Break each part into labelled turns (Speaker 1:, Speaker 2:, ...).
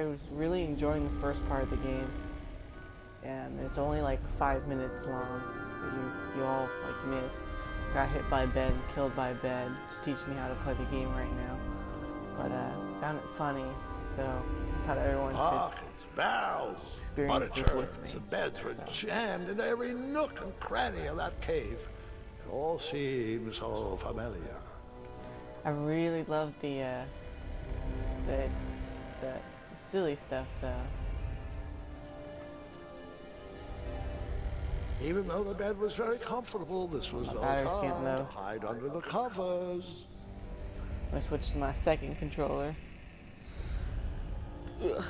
Speaker 1: was really enjoying the first part of the game, and it's only like 5 minutes long. You all like missed. Got hit by bed, killed by bed. Just teaching me how to play the game right now. But found it funny, so I thought everyone should
Speaker 2: Pockets, barrels,
Speaker 1: experience this with me.
Speaker 2: the beds were jammed into every nook and cranny of that cave. It all seems so familiar.
Speaker 1: I really love the silly stuff though.
Speaker 2: Even though the bed was very comfortable, this was no time to hide under the covers.
Speaker 1: I switched to my second controller. Ugh.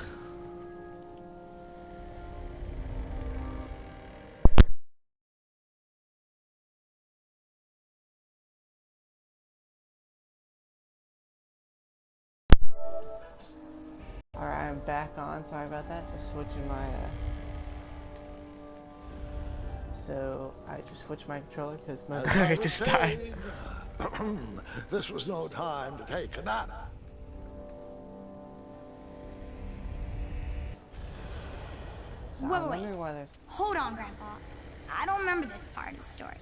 Speaker 1: Alright, I'm back on. Sorry about that. Just switching my so I just switched my controller because my controller just died.
Speaker 2: This was no time to take a nap.
Speaker 1: So
Speaker 3: Wait. Hold on, Grandpa. I don't remember this part of the story.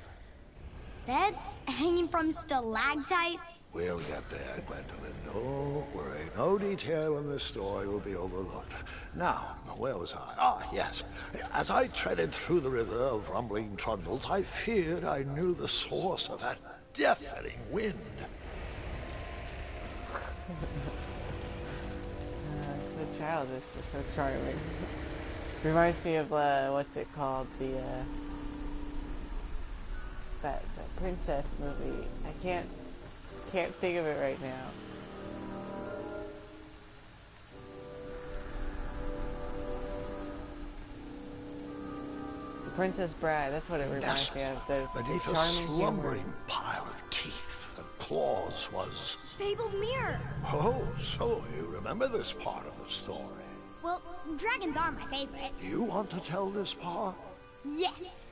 Speaker 3: Beds hanging from stalactites?
Speaker 2: We'll get there, Gwendolyn. Don't worry. No detail in this story will be overlooked. Now, where was I? Ah, yes. As I treaded through the river of rumbling trundles, I feared I knew the source of that deafening wind.
Speaker 1: So childish, but so charming. Reminds me of what's it called? That princess movie. I can't think of it right now. The Princess Bride. That's what it reminds me of.
Speaker 2: Beneath a slumbering pile of teeth and claws was...
Speaker 3: Fabled mirror.
Speaker 2: Oh, so you remember this part of the story?
Speaker 3: Well, dragons are my favorite.
Speaker 2: You want to tell this part?
Speaker 3: Yes.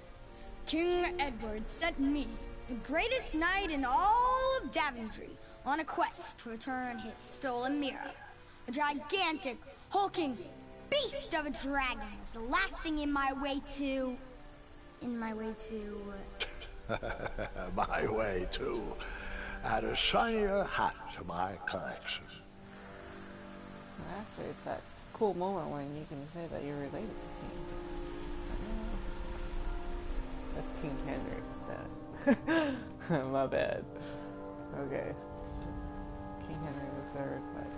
Speaker 3: King Edward sent me, the greatest knight in all of Daventry, on a quest to return his stolen mirror. A gigantic, hulking beast of a dragon was the last thing in my way to... My
Speaker 2: way to add a shinier hat to my collection.
Speaker 1: Well, actually, it's that cool moment when you can say that you're related to King. That's King Henry. My bad. Okay. King Henry III, but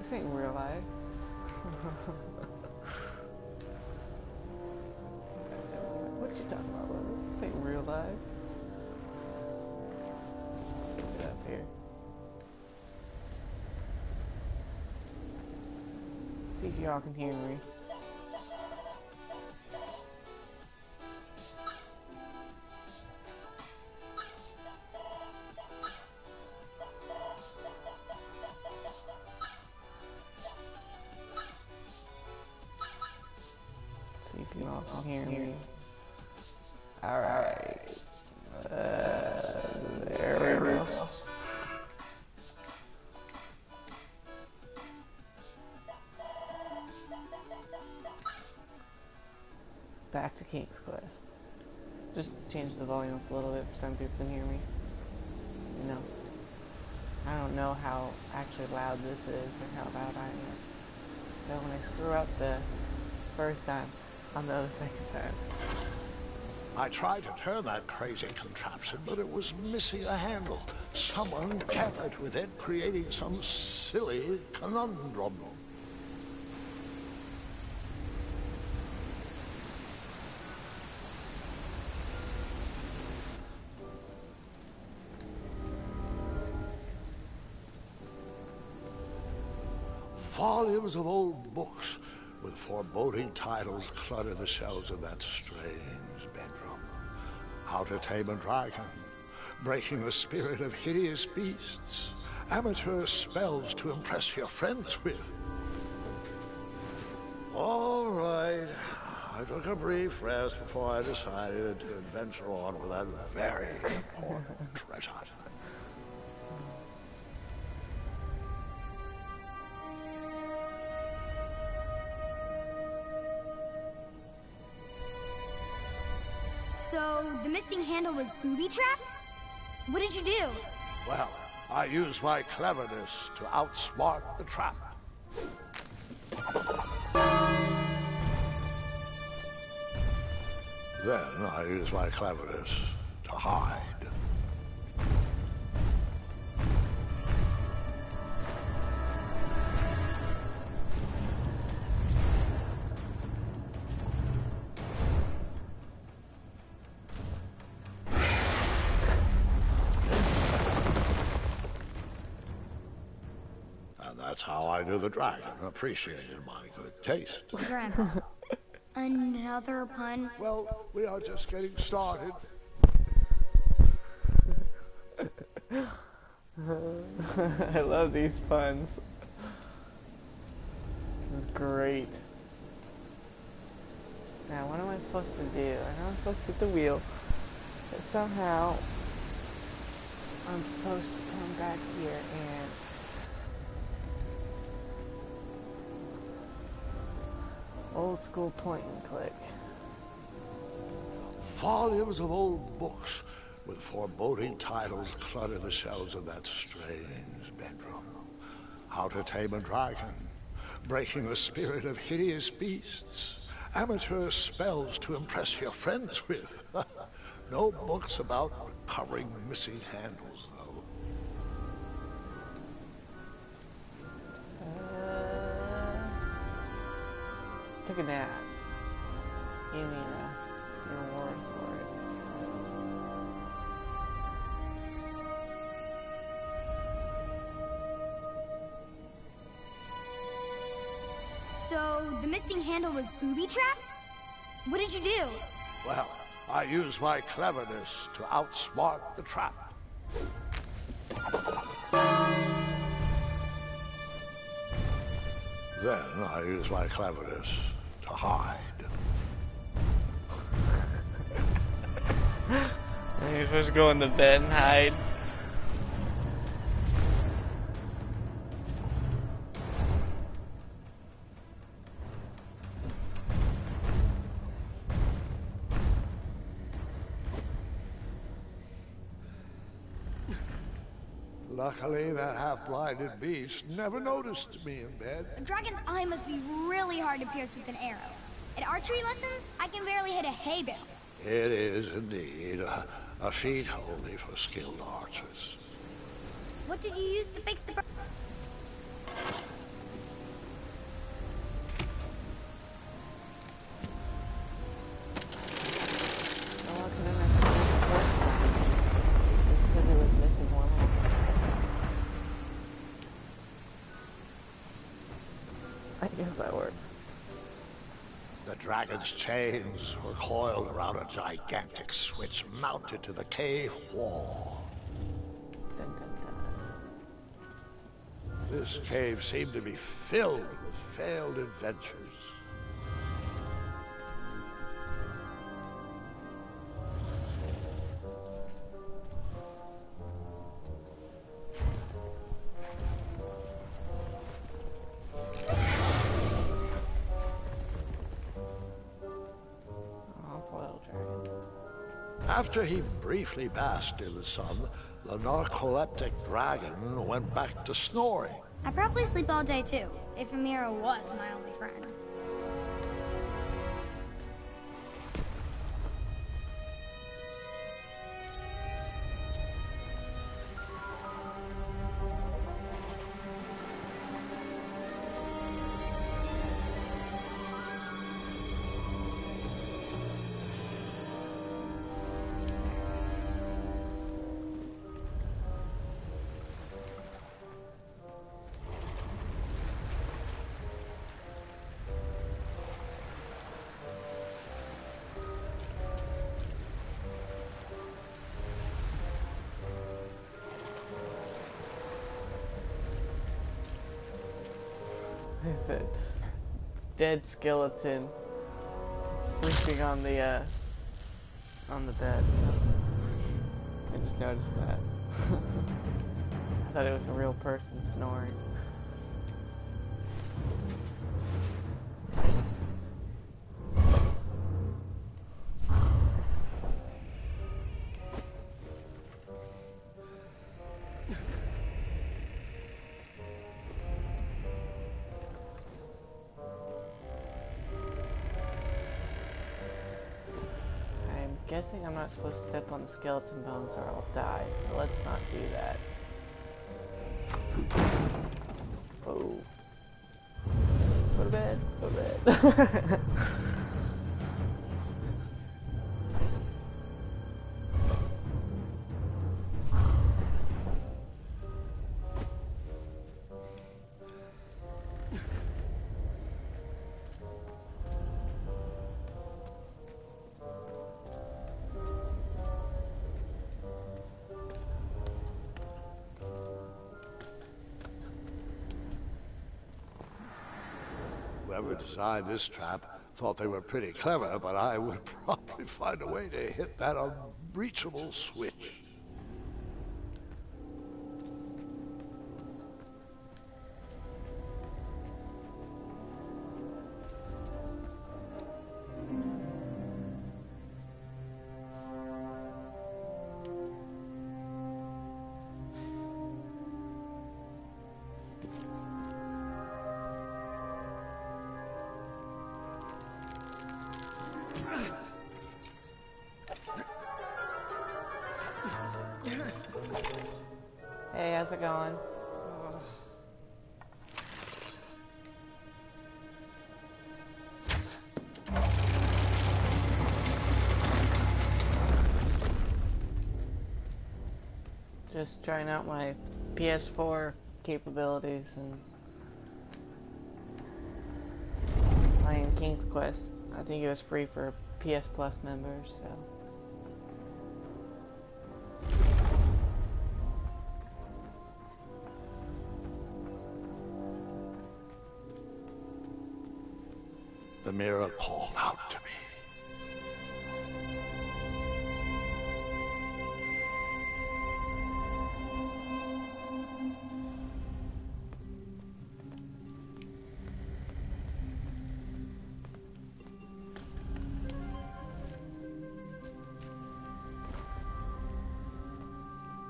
Speaker 1: this ain't real life. What you talking about, brother? This ain't real life. Get up here. See if y'all can hear me. See if you all can hear me. Alright. There we go. Back to King's Quest. Just change the volume up a little bit so some people can hear me. You know, I don't know how actually loud this is or how loud I am. So when I screw up the first time, I'll know the second time.
Speaker 2: I tried to turn that crazy contraption, but it was missing a handle. Someone tampered with it, creating some silly conundrum. Volumes of old books with foreboding titles clutter the shelves of that strange bedroom. How to Tame a Dragon, Breaking the Spirit of Hideous Beasts, amateur spells to impress your friends with. All right, I took a brief rest before I decided to adventure on with that very important treasure.
Speaker 3: So, the missing handle was booby-trapped? What did you do?
Speaker 2: Well, I used my cleverness to outsmart the trap. Then I used my cleverness to hide. And that's how I knew the dragon appreciated my good taste.
Speaker 3: Grandpa. Another pun?
Speaker 2: Well, we are just getting started.
Speaker 1: I love these puns. This is great. Now, what am I supposed to do? I know I'm supposed to hit the wheel, but somehow I'm supposed to come back here and old school point and click.
Speaker 2: Volumes of old books with foreboding titles clutter the shelves of that strange bedroom. How to Tame a Dragon, Breaking the Spirit of Hideous Beasts, amateur spells to impress your friends with. No books about recovering missing handles, though.
Speaker 1: Took a nap. Give me a reward for it.
Speaker 3: So, the missing handle was booby-trapped? What did you do?
Speaker 2: Well, I used my cleverness to outsmart the trap. Then I used my cleverness to hide.
Speaker 1: You're supposed to go in the bed and hide.
Speaker 2: Luckily, that half-blinded beast never noticed me in bed.
Speaker 3: A dragon's eye must be really hard to pierce with an arrow. At archery lessons, I can barely hit a hay bale.
Speaker 2: It is indeed a feat only for skilled archers.
Speaker 3: What did you use to fix the...
Speaker 1: I guess that works.
Speaker 2: The dragon's chains were coiled around a gigantic switch mounted to the cave wall.
Speaker 1: Dun, dun, dun.
Speaker 2: This cave seemed to be filled with failed adventures. After he briefly basked in the sun, the narcoleptic dragon went back to snoring.
Speaker 3: I probably sleep all day too, if Amira was my only friend.
Speaker 1: The dead skeleton sleeping on the bed. I just noticed that. I thought it was a real person snoring. guessing I'm not supposed to step on the skeleton bones or I'll die. So let's not do that. Oh. Go to bed. Go to bed.
Speaker 2: Whoever designed this trap thought they were pretty clever, but I would probably find a way to hit that unreachable switch.
Speaker 1: Hey, how's it going? Just trying out my PS4 capabilities and playing King's Quest. I think it was free for PS Plus members, so.
Speaker 2: The mirror called out to me.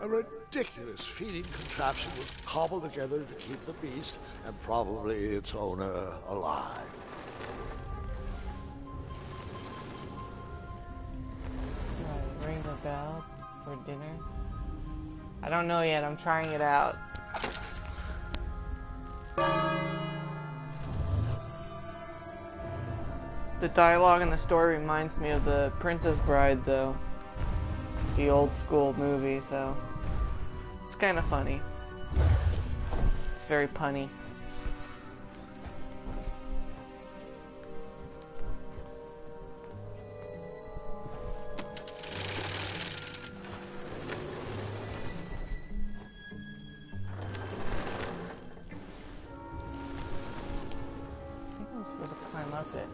Speaker 2: A ridiculous feeding contraption was cobbled together to keep the beast and probably its owner alive.
Speaker 1: Ring the bell for dinner? I don't know yet, I'm trying it out. The dialogue in the story reminds me of The Princess Bride though. The old school movie, so it's kind of funny. It's very punny. Up it.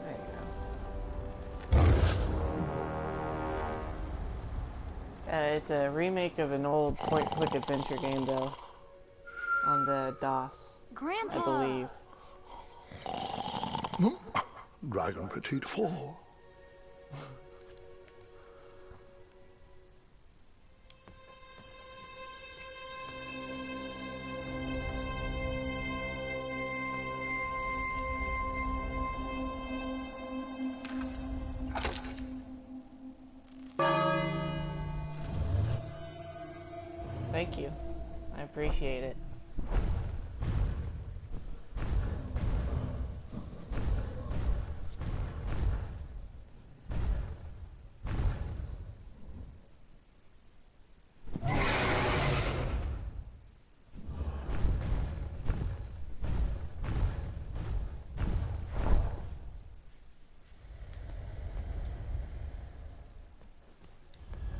Speaker 1: There you go. It's a remake of an old point-click adventure game, though, on the DOS,
Speaker 3: Grandpa.
Speaker 1: I believe.
Speaker 2: Dragon Petite 4.
Speaker 1: Thank you. I appreciate it.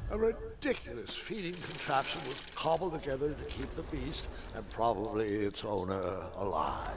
Speaker 2: A ridiculous feeding contraption was cobbled together to keep the beast and probably its owner alive.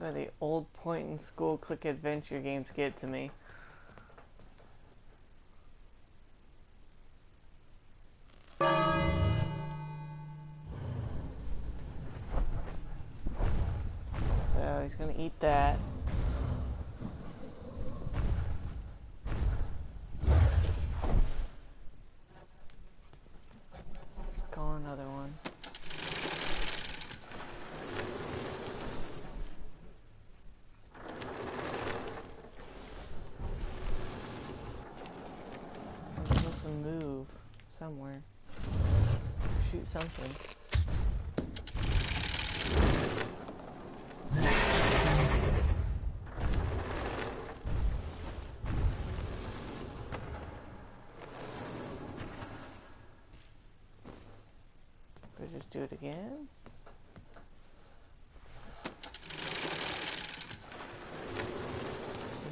Speaker 1: That's why the old point-and-school click adventure games get to me. So he's gonna eat that. Call another one. I'm supposed to move somewhere. Shoot something. Could I just do it again?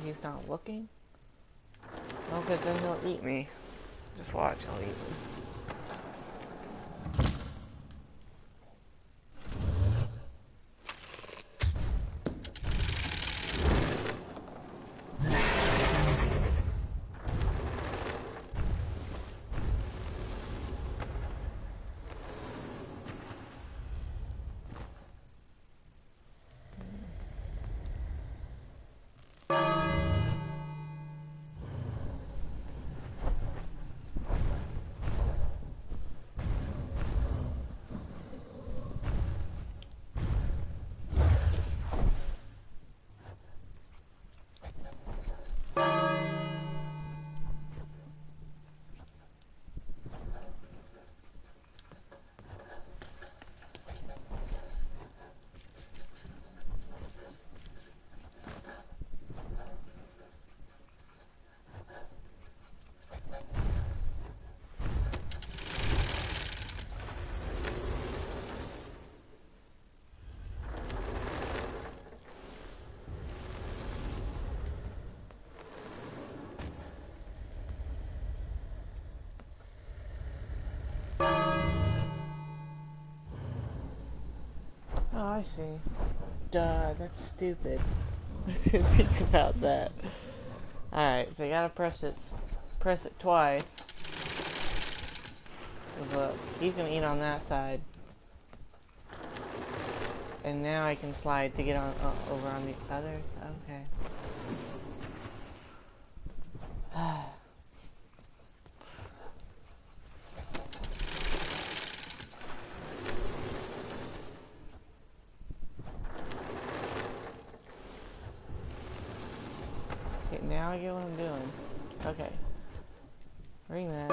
Speaker 1: He's not looking? No, because then he'll eat me. Just watch, I'll eat him. Oh, I see. Duh, that's stupid. I didn't think about that. Alright, so you gotta press it twice. Look, he's gonna eat on that side. And now I can slide to get on over on the other side. Okay. Okay, now I get what I'm doing. Okay. Ring that.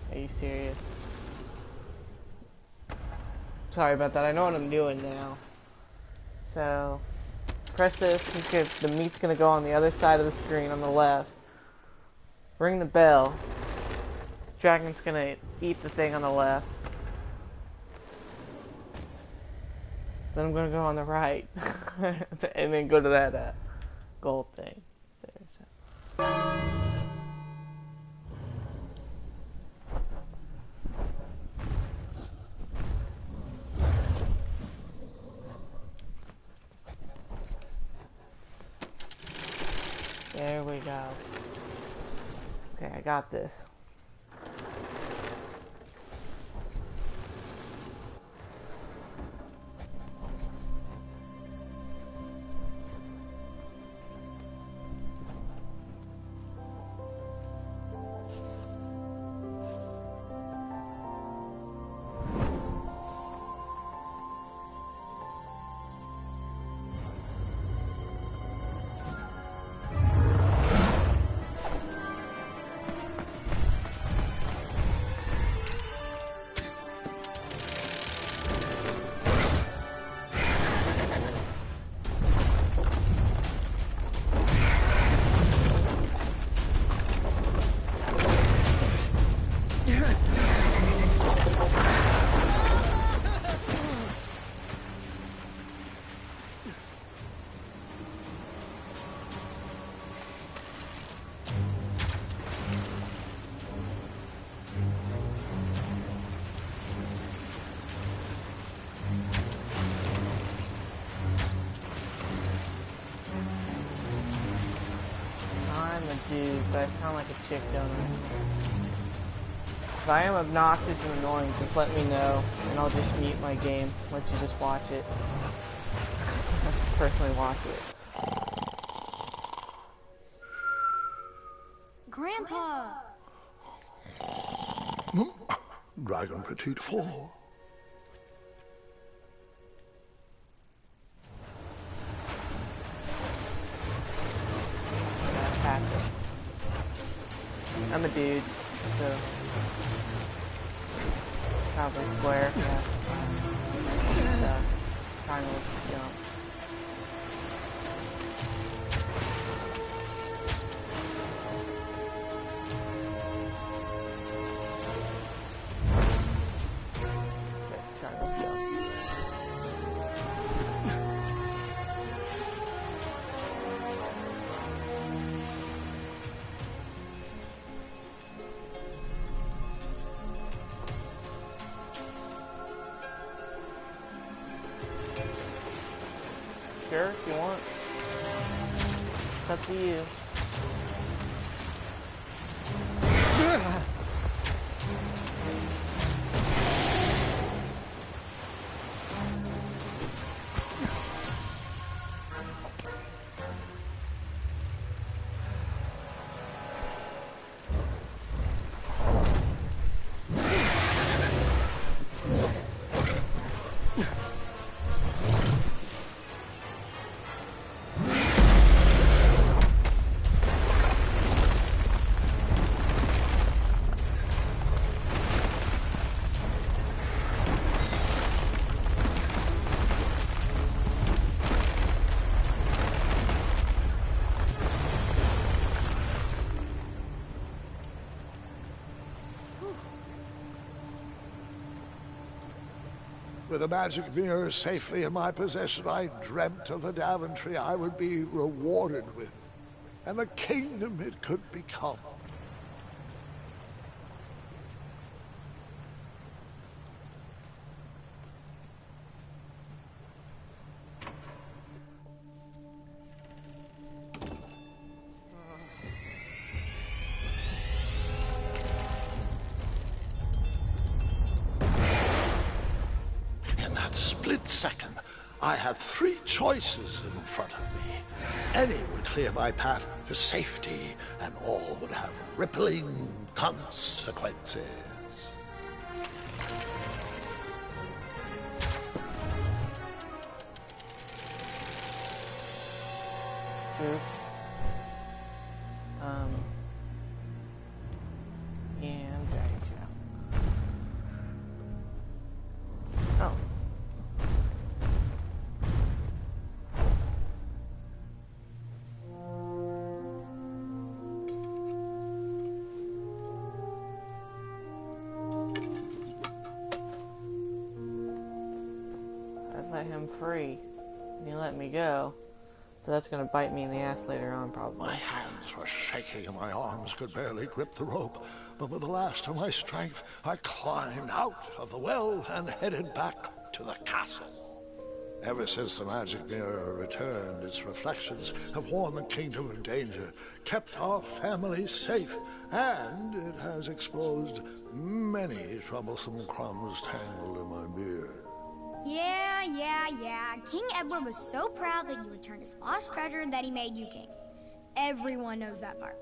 Speaker 1: Are you serious? Sorry about that. I know what I'm doing now. So, press this because the meat's gonna go on the other side of the screen on the left. Ring the bell. Dragon's gonna eat the thing on the left. Then I'm gonna go on the right. And then go to that gold thing. There, so. There we go. Okay, I got this. dude, but I sound like a chick, don't I? If I am obnoxious and annoying, just let me know, and I'll just mute my game. Let you just watch it. Let's personally watch it.
Speaker 3: Grandpa!
Speaker 2: Dragon Petite 4.
Speaker 1: Passive. I'm a dude, so probably square, yeah. Triangle jump. Triangle jump. Sure, if you want. It's up to you.
Speaker 2: With the magic mirror safely in my possession, I dreamt of the Daventry I would be rewarded with, and the kingdom it could become. Split second, I had three choices in front of me. Any would clear my path to safety, and all would have rippling consequences.
Speaker 1: Oops. And Dragon Chow. Oh. Let him free, and he let me go, but that's gonna bite me in the ass later on, probably.
Speaker 2: My hands were shaking and my arms could barely grip the rope, but with the last of my strength, I climbed out of the well and headed back to the castle. Ever since the magic mirror returned, its reflections have warned the kingdom of danger, kept our family safe, and it has exposed many troublesome crumbs tangled in my beard.
Speaker 3: Yeah. King Edward was so proud that you returned his lost treasure that he made you king. Everyone knows that part.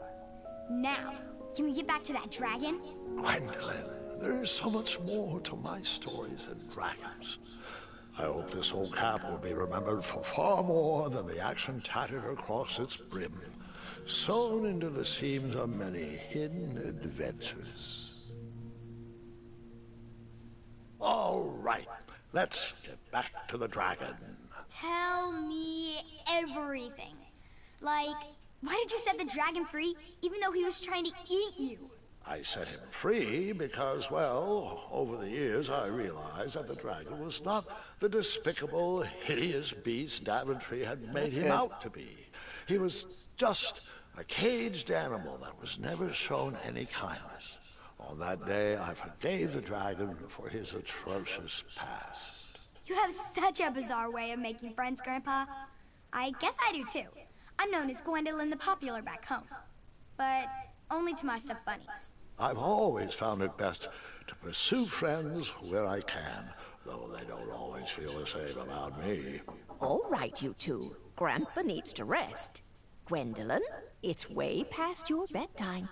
Speaker 3: Now, can we get back to that dragon?
Speaker 2: Gwendolyn, there is so much more to my stories than dragons. I hope this old cap will be remembered for far more than the action tattered across its brim, sewn into the seams of many hidden adventures. All right. Let's get back to the dragon.
Speaker 3: Tell me everything. Like, why did you set the dragon free, even though he was trying to eat you?
Speaker 2: I set him free because, well, over the years I realized that the dragon was not the despicable, hideous beast Daventry had made him out to be. He was just a caged animal that was never shown any kindness. On that day, I forgave the dragon for his atrocious past.
Speaker 3: You have such a bizarre way of making friends, Grandpa. I guess I do too. I'm known as Gwendolyn the Popular back home. but only to my stuffed bunnies.
Speaker 2: I've always found it best to pursue friends where I can, though they don't always feel the same about me.
Speaker 4: All right, you two. Grandpa needs to rest. Gwendolyn, it's way past your bedtime.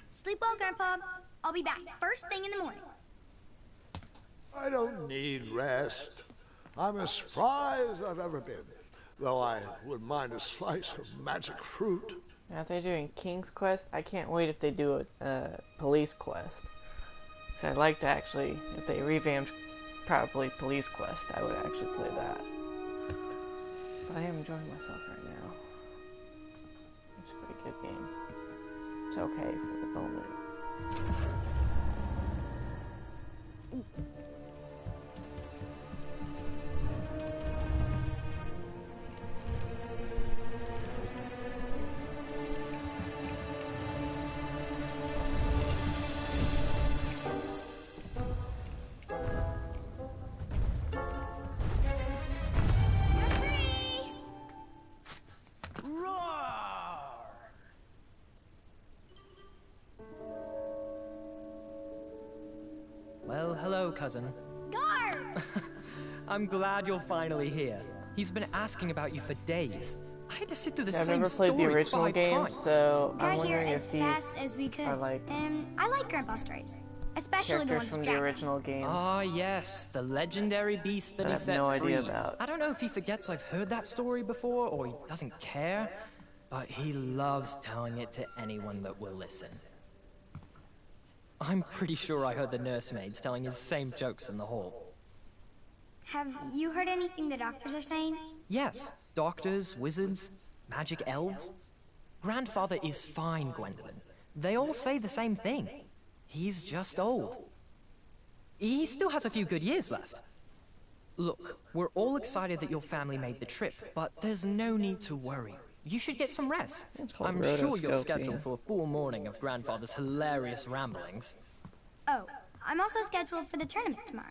Speaker 3: Sleep well, Grandpa. I'll be back first thing in the morning.
Speaker 2: I don't need rest. I'm as spry as I've ever been, though I wouldn't mind a slice of magic fruit.
Speaker 1: Now, if they're doing King's Quest, I can't wait if they do a Police Quest. So I'd like to actually, if they revamped probably Police Quest, I would actually play that. But I am enjoying myself right now. It's a pretty good game. It's okay for the moment.
Speaker 5: Well, hello, cousin.
Speaker 3: Garb!
Speaker 5: I'm glad you're finally here. He's been asking about you for days. I had to sit through the
Speaker 1: I've
Speaker 5: same
Speaker 1: never played the
Speaker 5: story
Speaker 1: original
Speaker 5: 5
Speaker 1: game,
Speaker 5: times.
Speaker 1: so I'm
Speaker 3: Got here
Speaker 1: wondering
Speaker 3: as
Speaker 1: if these
Speaker 3: fast as we could.
Speaker 1: are like
Speaker 3: And I like Grandpa stories, especially the
Speaker 1: characters
Speaker 3: ones
Speaker 1: from
Speaker 3: with
Speaker 1: the
Speaker 3: dragons.
Speaker 1: original game.
Speaker 5: Ah, yes, the legendary beast that
Speaker 1: I
Speaker 5: he
Speaker 1: have
Speaker 5: set
Speaker 1: no
Speaker 5: free.
Speaker 1: idea about.
Speaker 5: I don't know if he forgets I've heard that story before, or he doesn't care, but he loves telling it to anyone that will listen. I'm pretty sure I heard the nursemaids telling his same jokes in the hall.
Speaker 3: Have you heard anything the doctors are saying?
Speaker 5: Yes, doctors, wizards, magic elves. Grandfather is fine, Gwendolyn. They all say the same thing. He's just old. He still has a few good years left. Look, we're all excited that your family made the trip, but there's no need to worry. You should get some rest.
Speaker 1: called
Speaker 5: I'm sure you're
Speaker 1: rotoscoping.
Speaker 5: scheduled for a full morning of Grandfather's hilarious ramblings.
Speaker 3: Oh, I'm also scheduled for the tournament tomorrow.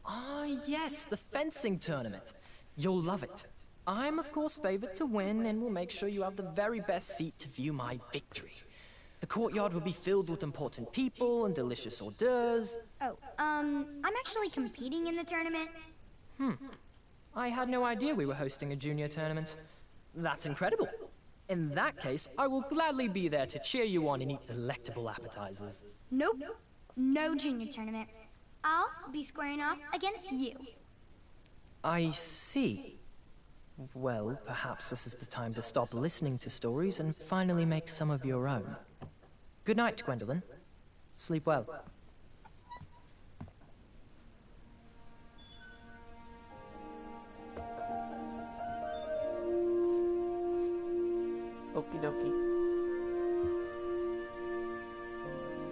Speaker 5: Ah, yes, the fencing tournament. You'll love it. I'm, of course, favored to win, and will make sure you have the very best seat to view my victory. The courtyard will be filled with important people and delicious hors d'oeuvres.
Speaker 3: Oh, I'm actually competing in the tournament.
Speaker 5: I had no idea we were hosting a junior tournament. That's incredible. In that case, I will gladly be there to cheer you on and eat delectable appetizers.
Speaker 3: Nope, no junior tournament. I'll be squaring off against you.
Speaker 5: I see. Well, perhaps this is the time to stop listening to stories and finally make some of your own. Good night, Gwendolyn. Sleep well.
Speaker 1: Okie dokie.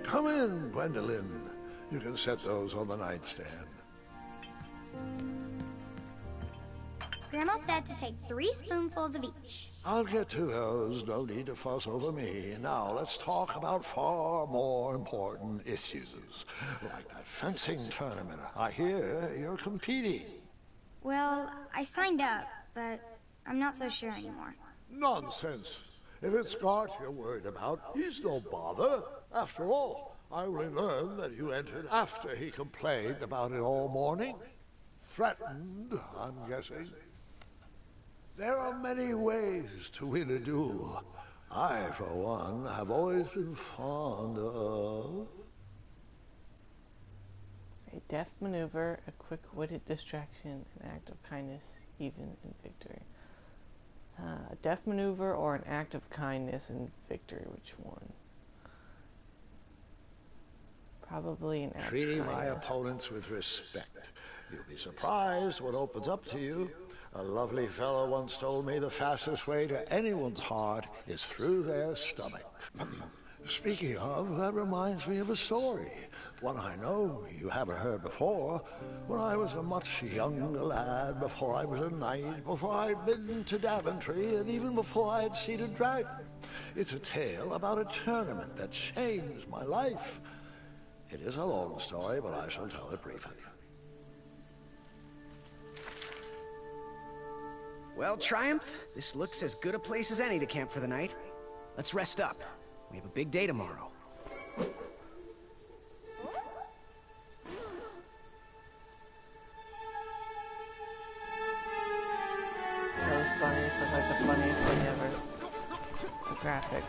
Speaker 2: Come in, Gwendolyn. You can set those on the nightstand.
Speaker 3: Grandma said to take 3 spoonfuls of each.
Speaker 2: I'll get to those. No need to fuss over me. Now, let's talk about far more important issues. Like that fencing tournament. I hear you're competing.
Speaker 3: Well, I signed up, but I'm not so sure anymore.
Speaker 2: Nonsense. If it's Scott you're worried about, he's no bother. After all, I only learned that you entered after he complained about it all morning. Threatened, I'm guessing. There are many ways to win a duel. I, for one, have always been fond of...
Speaker 1: A deft maneuver, a quick-witted distraction, an act of kindness, even in victory. A deft maneuver or an act of kindness in victory, which one? Probably an act
Speaker 2: Treating
Speaker 1: of
Speaker 2: my
Speaker 1: kindness.
Speaker 2: opponents with respect. You'll be surprised what opens up to you. A lovely fellow once told me the fastest way to anyone's heart is through their stomach. Speaking of, that reminds me of a story. One I know you haven't heard before. When I was a much younger lad, before I was a knight, before I'd been to Daventry, and even before I had seen a dragon. It's a tale about a tournament that changed my life. It is a long story, but I shall tell it briefly.
Speaker 6: Well, Triumph, this looks as good a place as any to camp for the night. Let's rest up. We have a big day tomorrow.
Speaker 1: That was funny. It was like the funniest thing ever. The graphic.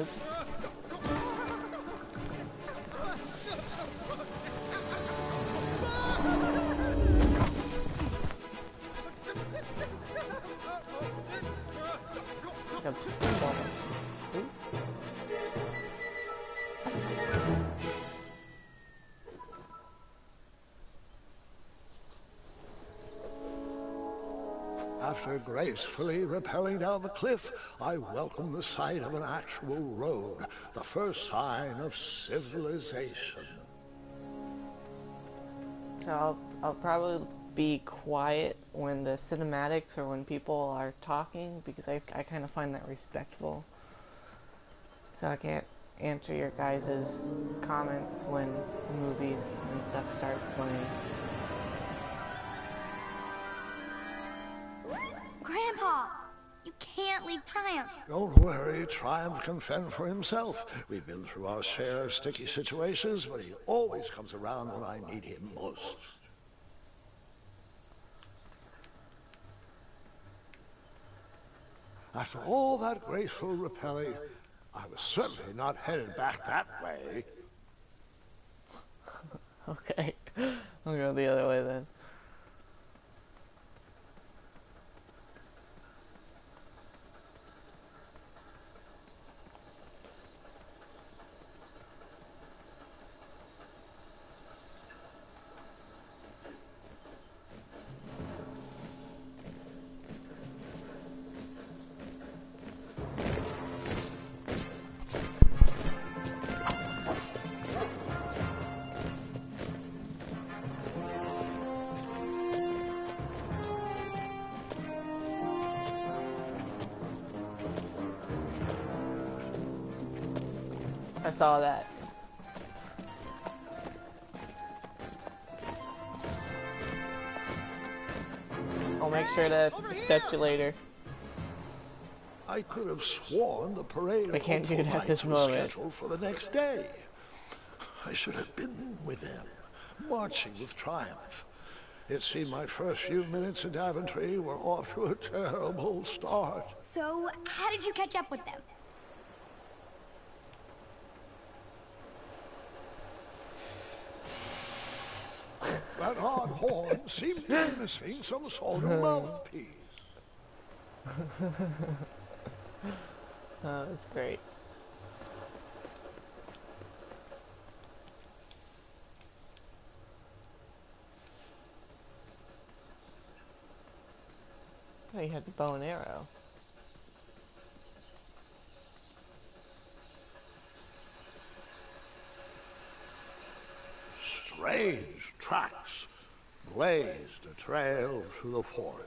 Speaker 1: Oops. Like a pinball. Ooh.
Speaker 2: After gracefully rappelling down the cliff, I welcomed the sight of an actual road, the first sign of civilization.
Speaker 1: I'll probably be quiet when the cinematics or when people are talking because I kind of find that respectful. So I can't answer your guys' comments when movies and stuff start playing.
Speaker 3: Grandpa, you can't leave Triumph.
Speaker 2: Don't worry, Triumph can fend for himself. We've been through our share of sticky situations, but he always comes around when I need him most. After all that graceful rappelling, I was certainly not headed back that way.
Speaker 1: Okay, I'll go the other way then. I saw that. I'll make sure to accept you later.
Speaker 2: I could have sworn the parade
Speaker 1: I can't do it at this
Speaker 2: was
Speaker 1: moment.
Speaker 2: scheduled for the next day. I should have been with them, marching with Triumph. It seemed my first few minutes in Daventry were off to a terrible start.
Speaker 3: So, how did you catch up with them?
Speaker 2: That odd horn seemed to be missing some sort of mouthpiece.
Speaker 1: Oh, that's great. Oh, you had the bow and arrow.
Speaker 2: Strange tracks blazed a trail through the forest.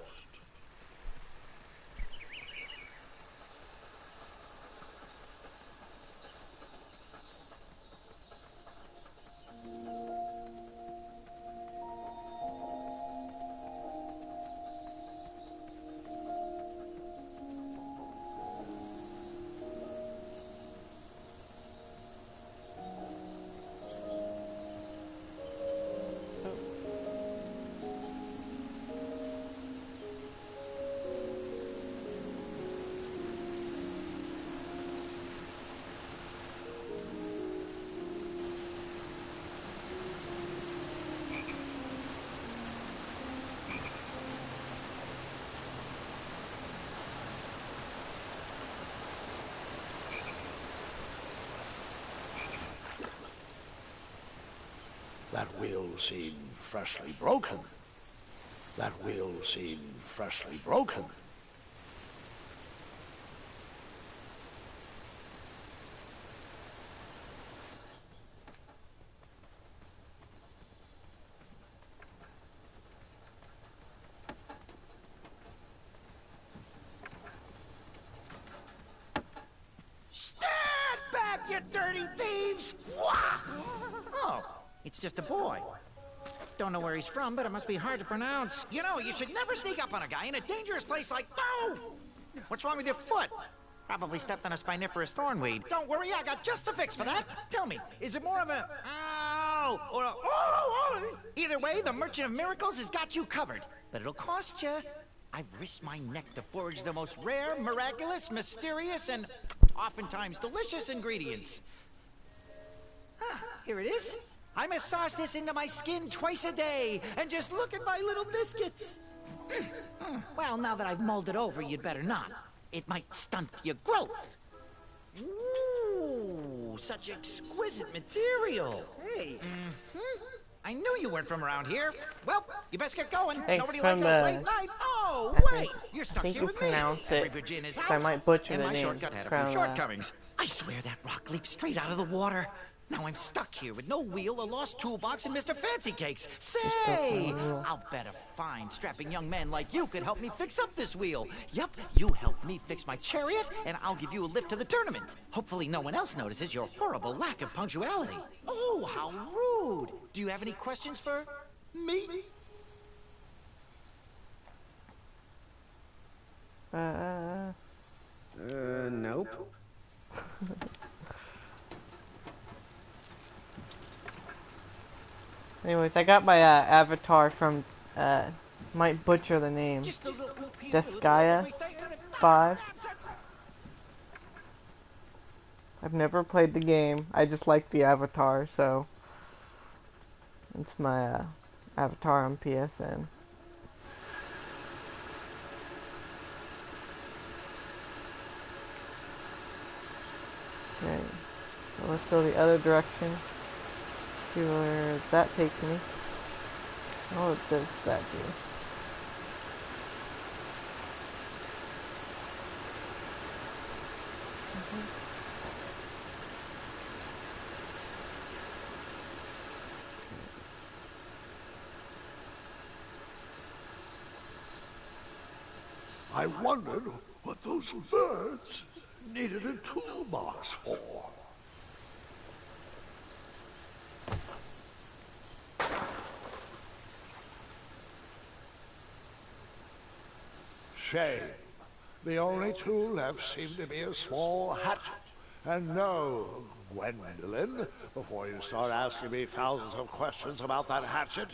Speaker 2: That wheel seemed freshly broken. That wheel seemed freshly broken.
Speaker 6: Stand back,
Speaker 7: you dirty thieves! Wah! Oh, it's just a boy. Don't know where he's from, but it must be hard to pronounce. You know, you should never sneak up on a guy in a dangerous place like... No! What's wrong with your foot? Probably stepped on a spiniferous thornweed. Don't worry, I got just the fix for that. Tell me, is it more of a... Ow! Or a... Oh! Either way, the Merchant of Miracles has got you covered. But it'll cost you. I've risked my neck to forage the most rare, miraculous, mysterious, and oftentimes delicious ingredients. Here it is. I massage this into my skin twice a day, and just look at my little biscuits. Well, now that I've mulled it over, you'd better not. It might stunt your growth. Ooh, such exquisite material. Hey. I knew you weren't from around here. Well, you best get going.
Speaker 1: Thanks
Speaker 7: Nobody
Speaker 1: from
Speaker 7: likes a late night. Oh, wait. You're stuck here
Speaker 1: you
Speaker 7: with me.
Speaker 1: pronounced
Speaker 7: Every
Speaker 1: it.
Speaker 7: bridge in his
Speaker 1: I
Speaker 7: house.
Speaker 1: might butcher
Speaker 7: And
Speaker 1: the
Speaker 7: my
Speaker 1: name
Speaker 7: shortcut had a
Speaker 1: from,
Speaker 7: few shortcomings. I swear that rock leaped straight out of the water. Now I'm stuck here with no wheel, a lost toolbox, and Mr. Fancy Cakes. Say, I'll bet a fine, strapping young man like you could help me fix up this wheel. Yup, you help me fix my chariot, and I'll give you a lift to the tournament. Hopefully no one else notices your horrible lack of punctuality. Oh, how rude. Do you have any questions for me?
Speaker 6: Nope.
Speaker 1: Anyways, I got my avatar from, might butcher the name, Desgaia 5. I've never played the game, I just like the avatar, so it's my avatar on PSN. Okay, so let's go the other direction. See where that takes me. Oh, what does that do?
Speaker 2: I wondered what those birds needed a toolbox for. Shame. The only tool left seemed to be a small hatchet. And no, Gwendolyn, before you start asking me thousands of questions about that hatchet,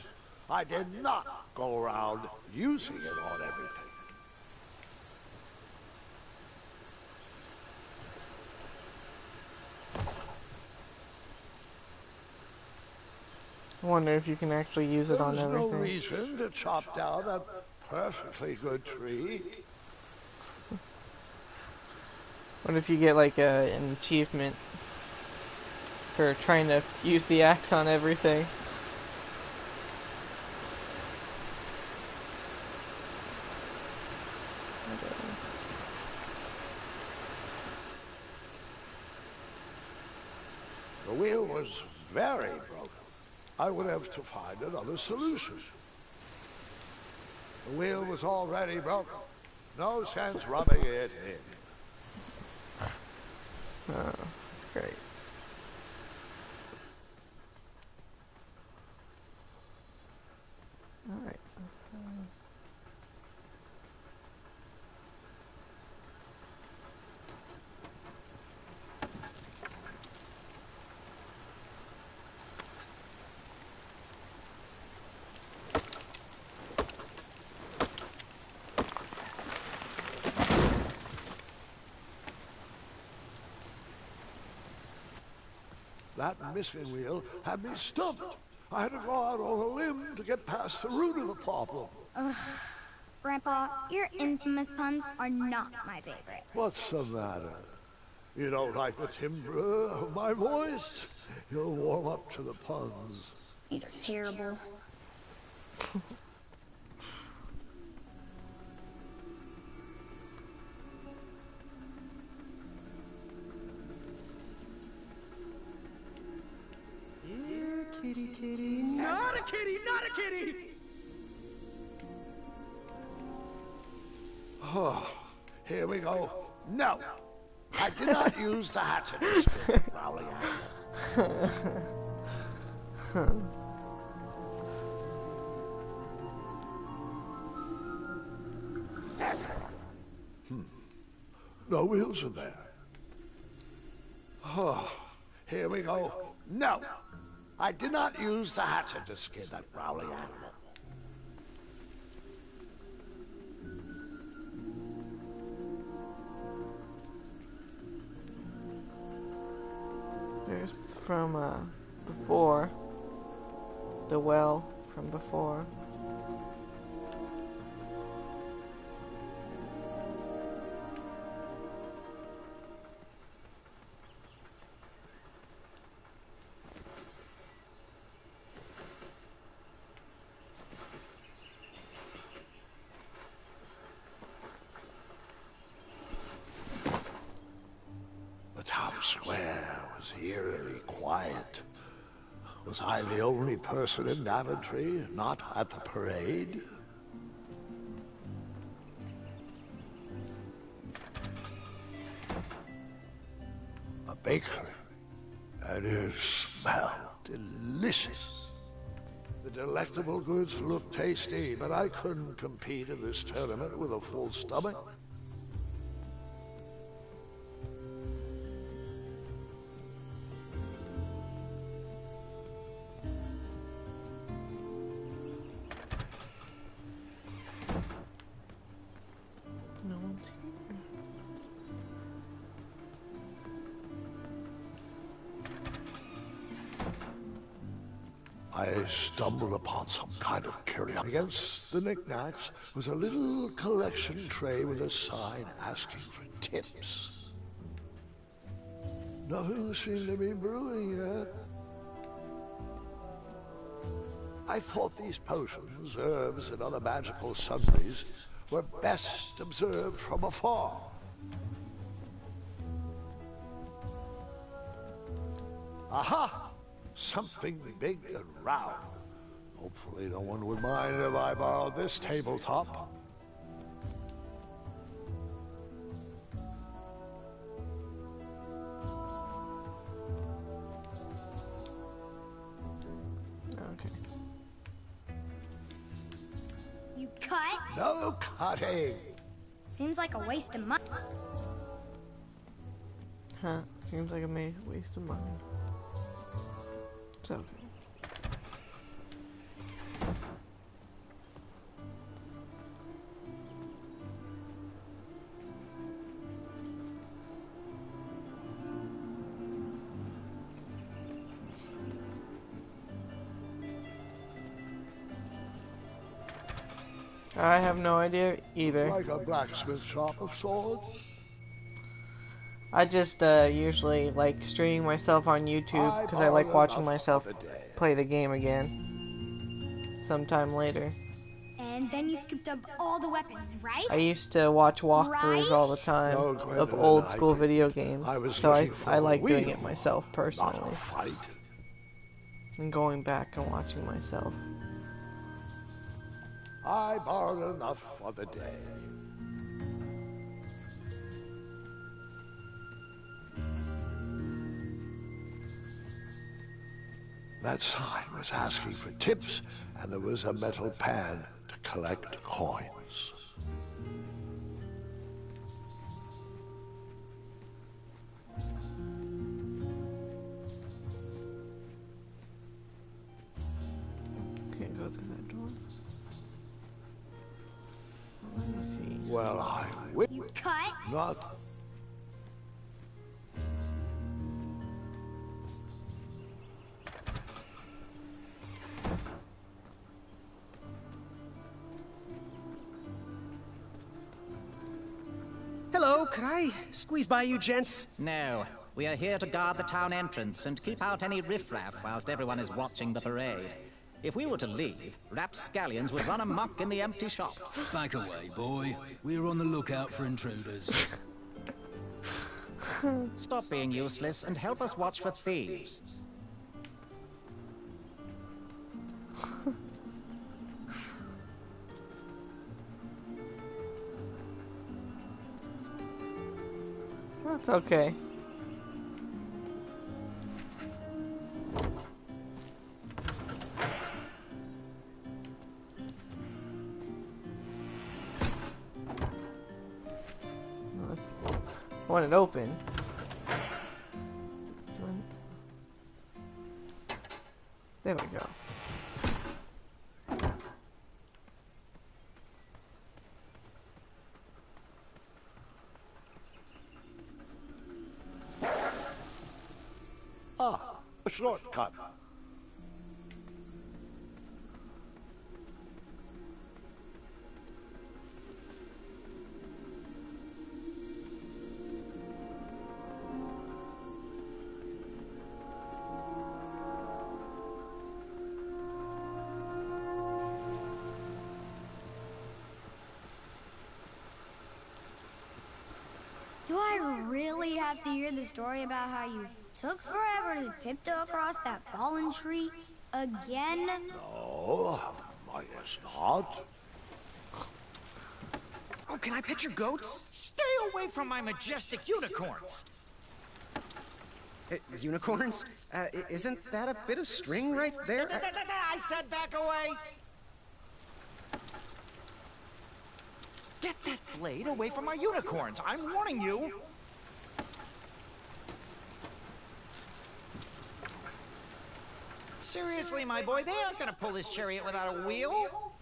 Speaker 2: I did not go around using it on everything.
Speaker 1: I wonder if you can actually use it on
Speaker 2: There's
Speaker 1: everything.
Speaker 2: no reason to chop down a perfectly good tree.
Speaker 1: What if you get like an achievement for trying to use the axe on everything?
Speaker 2: The wheel was very broken. I would have to find another solution. The wheel was already broken. No sense rubbing it in.
Speaker 1: Oh, great. Alright.
Speaker 2: That missing wheel had me stumped. I had to go out on a limb to get past the root of the problem.
Speaker 3: Grandpa, your infamous puns are not my favorite.
Speaker 2: What's the matter? You don't like the timbre of my voice? You'll warm up to the puns.
Speaker 3: These are terrible.
Speaker 6: Kitty, kitty. Not a kitty, not a kitty!
Speaker 2: Oh, here we go. No, I did not use the hatchet to scoop the ground. No wheels are there. Oh, here we go. No! I did not use the hatchet to skin that growling animal.
Speaker 1: There's from before. The well from before.
Speaker 2: The town square was eerily quiet. Was I the only person in Daventry not at the parade? A bakery, and it smelled delicious. The delectable goods looked tasty, but I couldn't compete in this tournament with a full stomach.
Speaker 1: No one's here.
Speaker 2: I stumbled upon some kind of curiosity. Against the knickknacks was a little collection tray with a sign asking for tips. Nothing seemed to be brewing yet. I thought these potions, herbs, and other magical sundries were best observed from afar. Aha! Something big and round. Hopefully no one would mind if I borrowed this tabletop.
Speaker 1: Okay.
Speaker 3: You cut?
Speaker 2: No cutting.
Speaker 3: Seems like a waste of money.
Speaker 1: Huh. Seems like a waste of money. It's okay. I have no idea either.
Speaker 2: Like a blacksmith shop of sorts.
Speaker 1: I just usually like streaming myself on YouTube because I like watching myself play the game again sometime later.
Speaker 3: And then you scooped up all the weapons, right?
Speaker 1: I used to watch walkthroughs all the time
Speaker 2: No,
Speaker 1: of
Speaker 2: Gwendolyn,
Speaker 1: old
Speaker 2: I
Speaker 1: school
Speaker 2: did.
Speaker 1: video games,
Speaker 2: I was
Speaker 1: so
Speaker 2: looking for
Speaker 1: I
Speaker 2: a
Speaker 1: like doing
Speaker 2: wheel,
Speaker 1: it myself
Speaker 2: Not
Speaker 1: personally
Speaker 2: a fight.
Speaker 1: and going back and watching myself.
Speaker 2: I borrowed enough for the day. That sign was asking for tips, and there was a metal pan to collect coins.
Speaker 1: Can't go through that door. Let me see.
Speaker 2: Well, I will
Speaker 3: You cut?
Speaker 2: not.
Speaker 6: Hello, could I squeeze by you gents?
Speaker 7: No, we are here to guard the town entrance and keep out any riffraff whilst everyone is watching the parade. If we were to leave, rapscallions would run amok in the empty shops.
Speaker 8: Back away, boy. We're on the lookout for intruders.
Speaker 7: Stop being useless and help us watch for thieves.
Speaker 1: That's okay. want it open. There we go.
Speaker 2: Ah, a shortcut.
Speaker 3: Do I really have to hear the story about how you took forever to tiptoe across that fallen tree again?
Speaker 2: No, I guess not.
Speaker 6: Oh, can I pet your goats?
Speaker 7: Stay away from my majestic unicorns.
Speaker 6: Unicorns? Isn't that a bit of string right there?
Speaker 7: I said back away. Get that blade away from my unicorns. I'm warning you. Seriously, my boy, they aren't gonna pull this chariot without a wheel.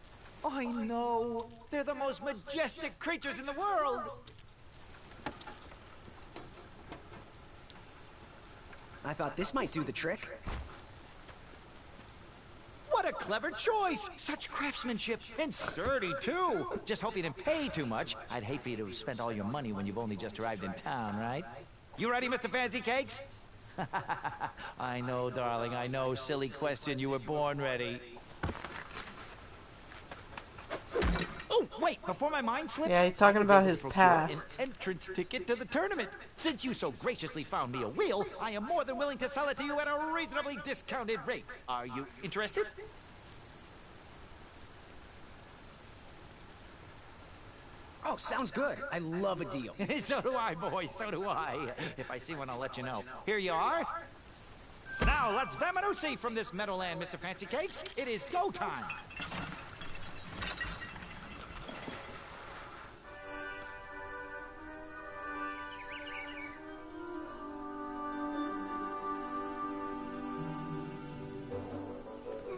Speaker 7: I know. They're the most majestic creatures in the world.
Speaker 6: I thought this might do the trick.
Speaker 7: What a clever choice! Such craftsmanship, and sturdy, too! Just hope you didn't pay too much. I'd hate for you to spend all your money when you've only just arrived in town, right? You ready, Mr. Fancy Cakes? I know, darling, I know. Silly question, you were born ready. Oh, wait, before my mind slips...
Speaker 1: Yeah, he's talking about his past.
Speaker 7: An entrance ticket to the tournament. Since you so graciously found me a wheel, I am more than willing to sell it to you at a reasonably discounted rate. Are you interested?
Speaker 6: Oh, sounds good. I love a deal.
Speaker 7: So do I, boy, so do I. If I see one, I'll let you know. Here you are. Now, let's Vamanusi from this meadowland, Mr. Fancy Cakes. It is go time.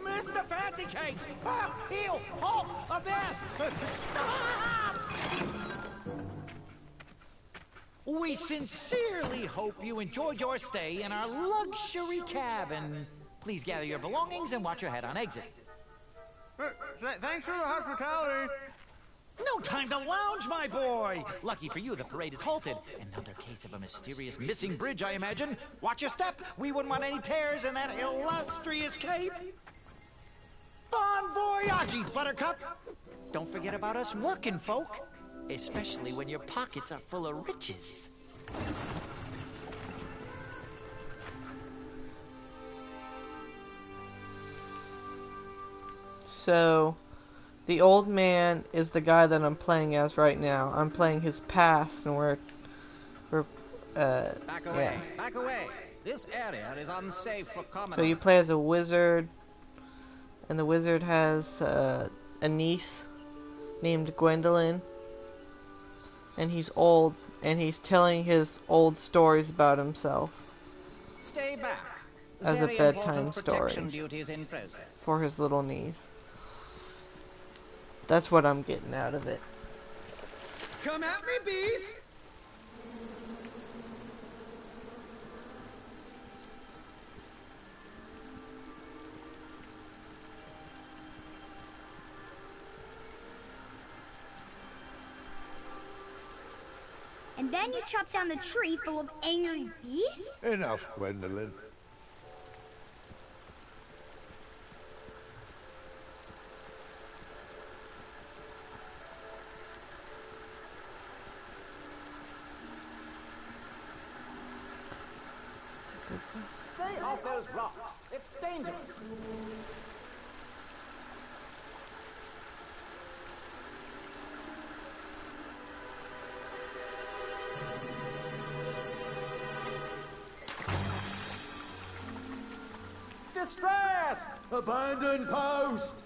Speaker 7: Mr. Fancy Cakes! Ah, heel! Halt! Abyss! Stop! We sincerely hope you enjoyed your stay in our luxury cabin. Please gather your belongings and watch your head on exit.
Speaker 9: Thanks for the hospitality.
Speaker 7: No time to lounge, my boy! Lucky for you, the parade is halted. Another case of a mysterious missing bridge, I imagine. Watch your step. We wouldn't want any tears in that illustrious cape. Bon voyage, Buttercup! Don't forget about us working folk, especially when your pockets are full of riches.
Speaker 1: So, the old man is the guy that I'm playing as right now. I'm playing his past, and we're
Speaker 10: Back away, back away. This area is unsafe for commoners.
Speaker 1: So you play as a wizard, and the wizard has a niece named Gwendolyn, and he's old, and he's telling his old stories about himself.
Speaker 10: Stay back.
Speaker 1: As a
Speaker 10: Very
Speaker 1: bedtime
Speaker 10: important protection
Speaker 1: story
Speaker 10: duties in process.
Speaker 1: for his little niece. That's what I'm getting out of it.
Speaker 6: Come at me, bees!
Speaker 3: And then you chop down the tree full of angry bees?
Speaker 2: Enough, Gwendolyn.
Speaker 10: Stay off those rocks. It's dangerous. Distress!
Speaker 9: Abandon post!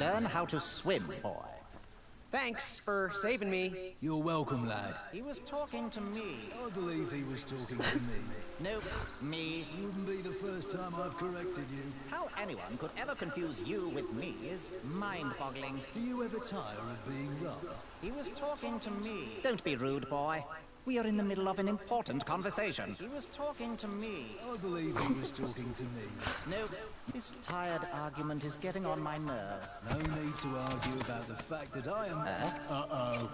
Speaker 10: Learn how to swim, boy.
Speaker 6: Thanks for saving me.
Speaker 8: You're welcome, lad.
Speaker 10: He was talking to me.
Speaker 8: I believe he was talking to me.
Speaker 10: Nope, me.
Speaker 8: Wouldn't be the first time I've corrected you.
Speaker 10: How anyone could ever confuse you with me is mind-boggling.
Speaker 8: Do you ever tire of being wrong?
Speaker 10: He was talking to me. Don't be rude, boy. We are in the middle of an important conversation. He was talking to me.
Speaker 8: I believe he was talking to me.
Speaker 10: Nope. This tired argument is getting on my nerves.
Speaker 8: No need to argue about the fact that I am... Uh-oh.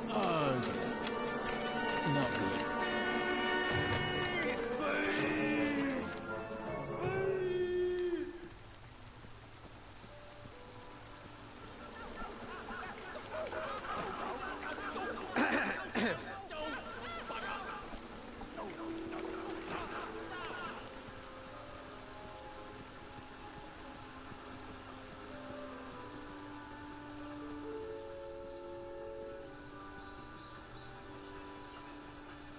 Speaker 8: Oh, dear. Not good.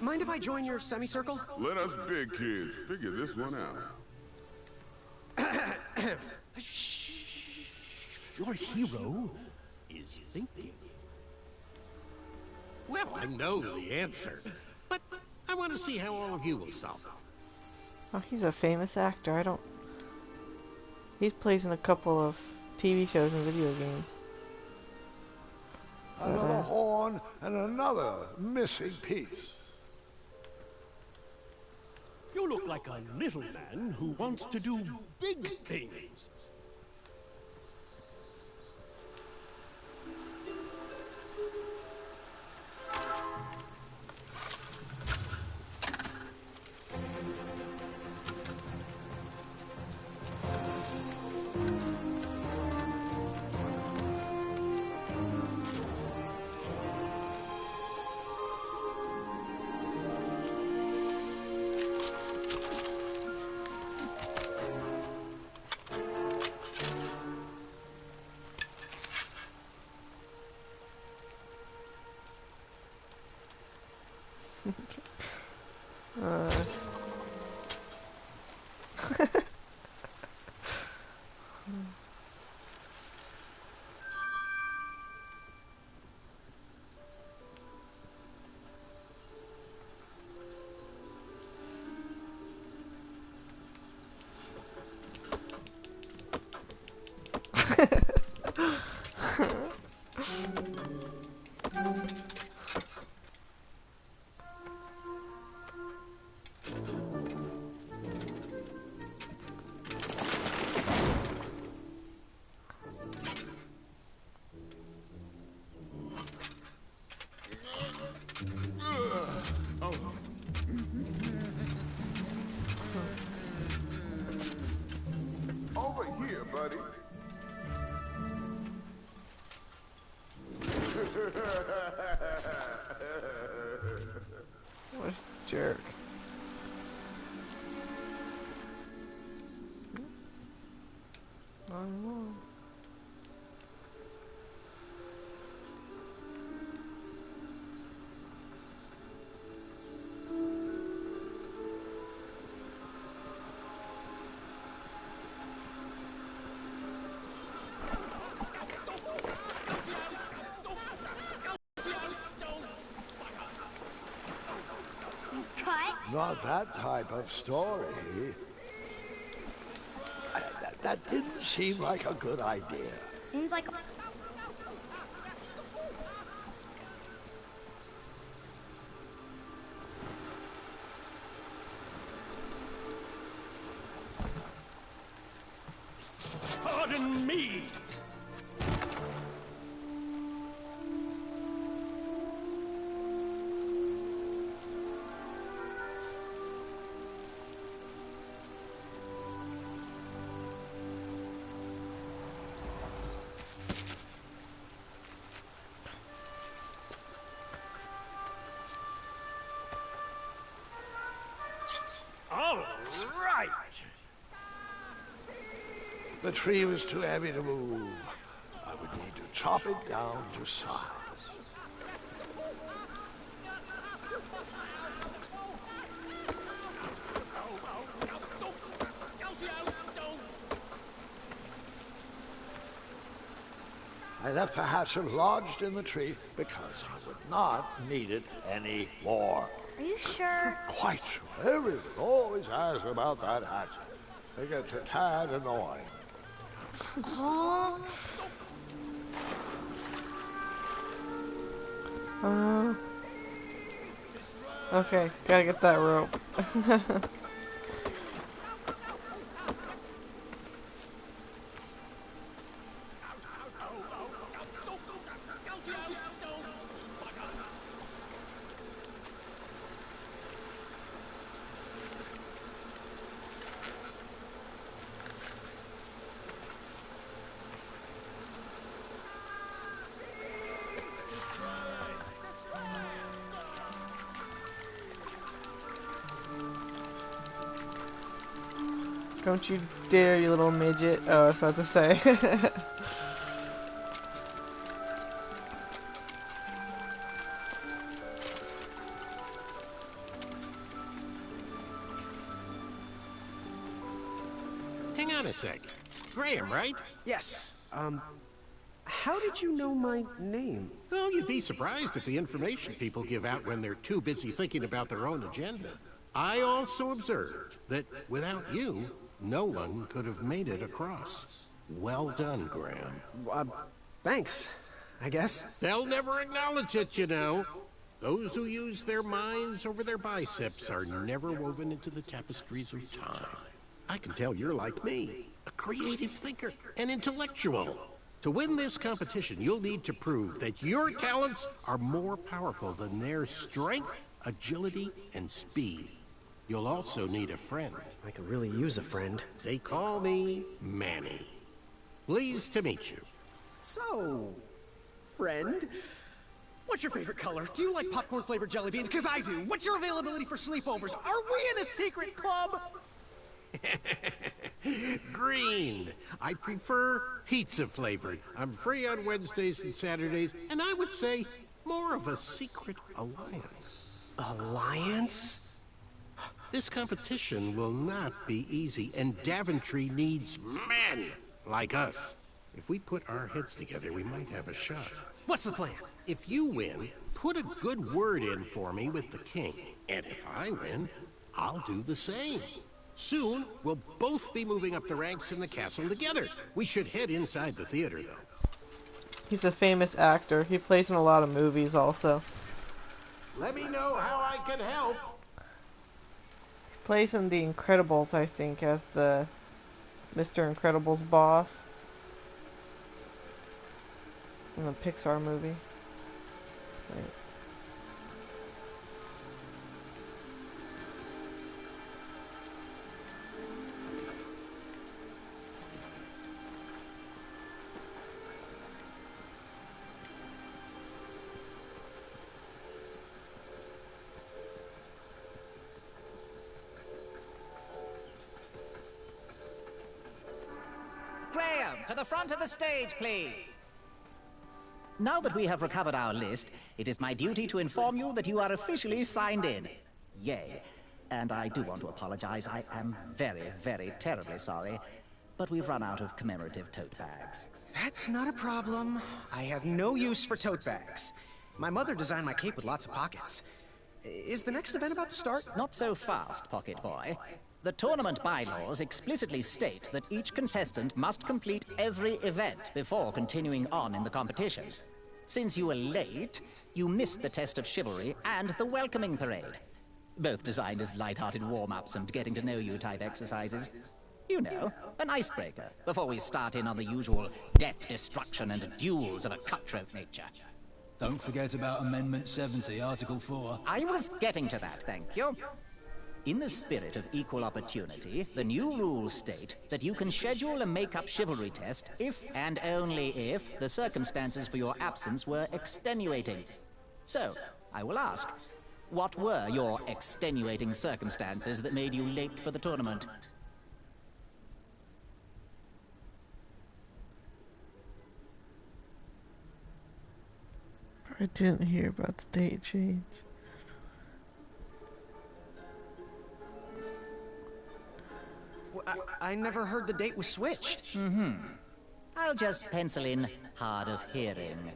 Speaker 6: Mind if I join your semicircle?
Speaker 11: Let us big kids figure this one out.
Speaker 12: Your hero is thinking. Well, I know the answer, but I want to see how all of you will solve it.
Speaker 1: Oh, he's a famous actor. I don't... He's plays in a couple of TV shows and video games.
Speaker 2: Another horn and another missing piece.
Speaker 12: You look like a little man who wants to do big things.
Speaker 11: Over here, buddy.
Speaker 1: What a jerk. I know.
Speaker 2: Not that type of story. That didn't seem like a good idea.
Speaker 3: Seems like
Speaker 12: Pardon me! All right!
Speaker 2: The tree was too heavy to move. I would need to chop it down to size. I left the hatchet lodged in the tree because I would not need it anymore.
Speaker 3: Are you sure?
Speaker 2: Quite sure. Everyone always asks about that hatchet. It gets a tad annoying.
Speaker 3: Oh.
Speaker 1: Okay, gotta get that rope. Don't you dare, you little midget. Oh, I was about to say.
Speaker 13: Hang on a sec. Graham, right?
Speaker 6: Yes. How did you know my name?
Speaker 13: Well, you'd be surprised at the information people give out when they're too busy thinking about their own agenda. I also observed that without you, no one could have made it across. Well done, Graham.
Speaker 6: Thanks, I guess.
Speaker 13: They'll never acknowledge it, you know. Those who use their minds over their biceps are never woven into the tapestries of time. I can tell you're like me, a creative thinker, an intellectual. To win this competition, you'll need to prove that your talents are more powerful than their strength, agility, and speed. You'll also need a friend.
Speaker 6: I could really use a friend.
Speaker 13: They call me Manny. Pleased to meet you.
Speaker 6: So, friend, what's your favorite color? Do you like popcorn-flavored jelly beans? Because I do. What's your availability for sleepovers? Are we in a secret club?
Speaker 13: Green. I prefer pizza-flavored. I'm free on Wednesdays and Saturdays, and I would say more of a secret alliance.
Speaker 6: Alliance?
Speaker 13: This competition will not be easy, and Daventry needs men like us. If we put our heads together, we might have a shot.
Speaker 6: What's the plan?
Speaker 13: If you win, put a good word in for me with the king. And if I win, I'll do the same. Soon, we'll both be moving up the ranks in the castle together. We should head inside the theater, though.
Speaker 1: He's a famous actor. He plays in a lot of movies also.
Speaker 13: Let me know how I can help.
Speaker 1: Plays in The Incredibles, I think, as the Mr. Incredible's boss in the Pixar movie. Right.
Speaker 10: Graham, to the front of the stage, please. Now that we have recovered our list, it is my duty to inform you that you are officially signed in. Yay. And I do want to apologize. I am very, very terribly sorry. But we've run out of commemorative tote bags.
Speaker 6: That's not a problem. I have no use for tote bags. My mother designed my cape with lots of pockets. Is the next event about to start?
Speaker 10: Not so fast, Pocket Boy. The tournament bylaws explicitly state that each contestant must complete every event before continuing on in the competition. Since you were late, you missed the test of chivalry and the welcoming parade. Both designed as light-hearted warm-ups and getting-to-know-you type exercises. You know, an icebreaker before we start in on the usual death, destruction, and duels of a cutthroat nature.
Speaker 8: Don't forget about Amendment 70, Article 4.
Speaker 10: I was getting to that, thank you. In the spirit of equal opportunity, the new rules state that you can schedule a make-up chivalry test if and only if the circumstances for your absence were extenuating. So, I will ask, what were your extenuating circumstances that made you late for the tournament?
Speaker 1: I didn't hear about the date change.
Speaker 6: I never heard the date was switched.
Speaker 10: I'll just pencil in hard of hearing.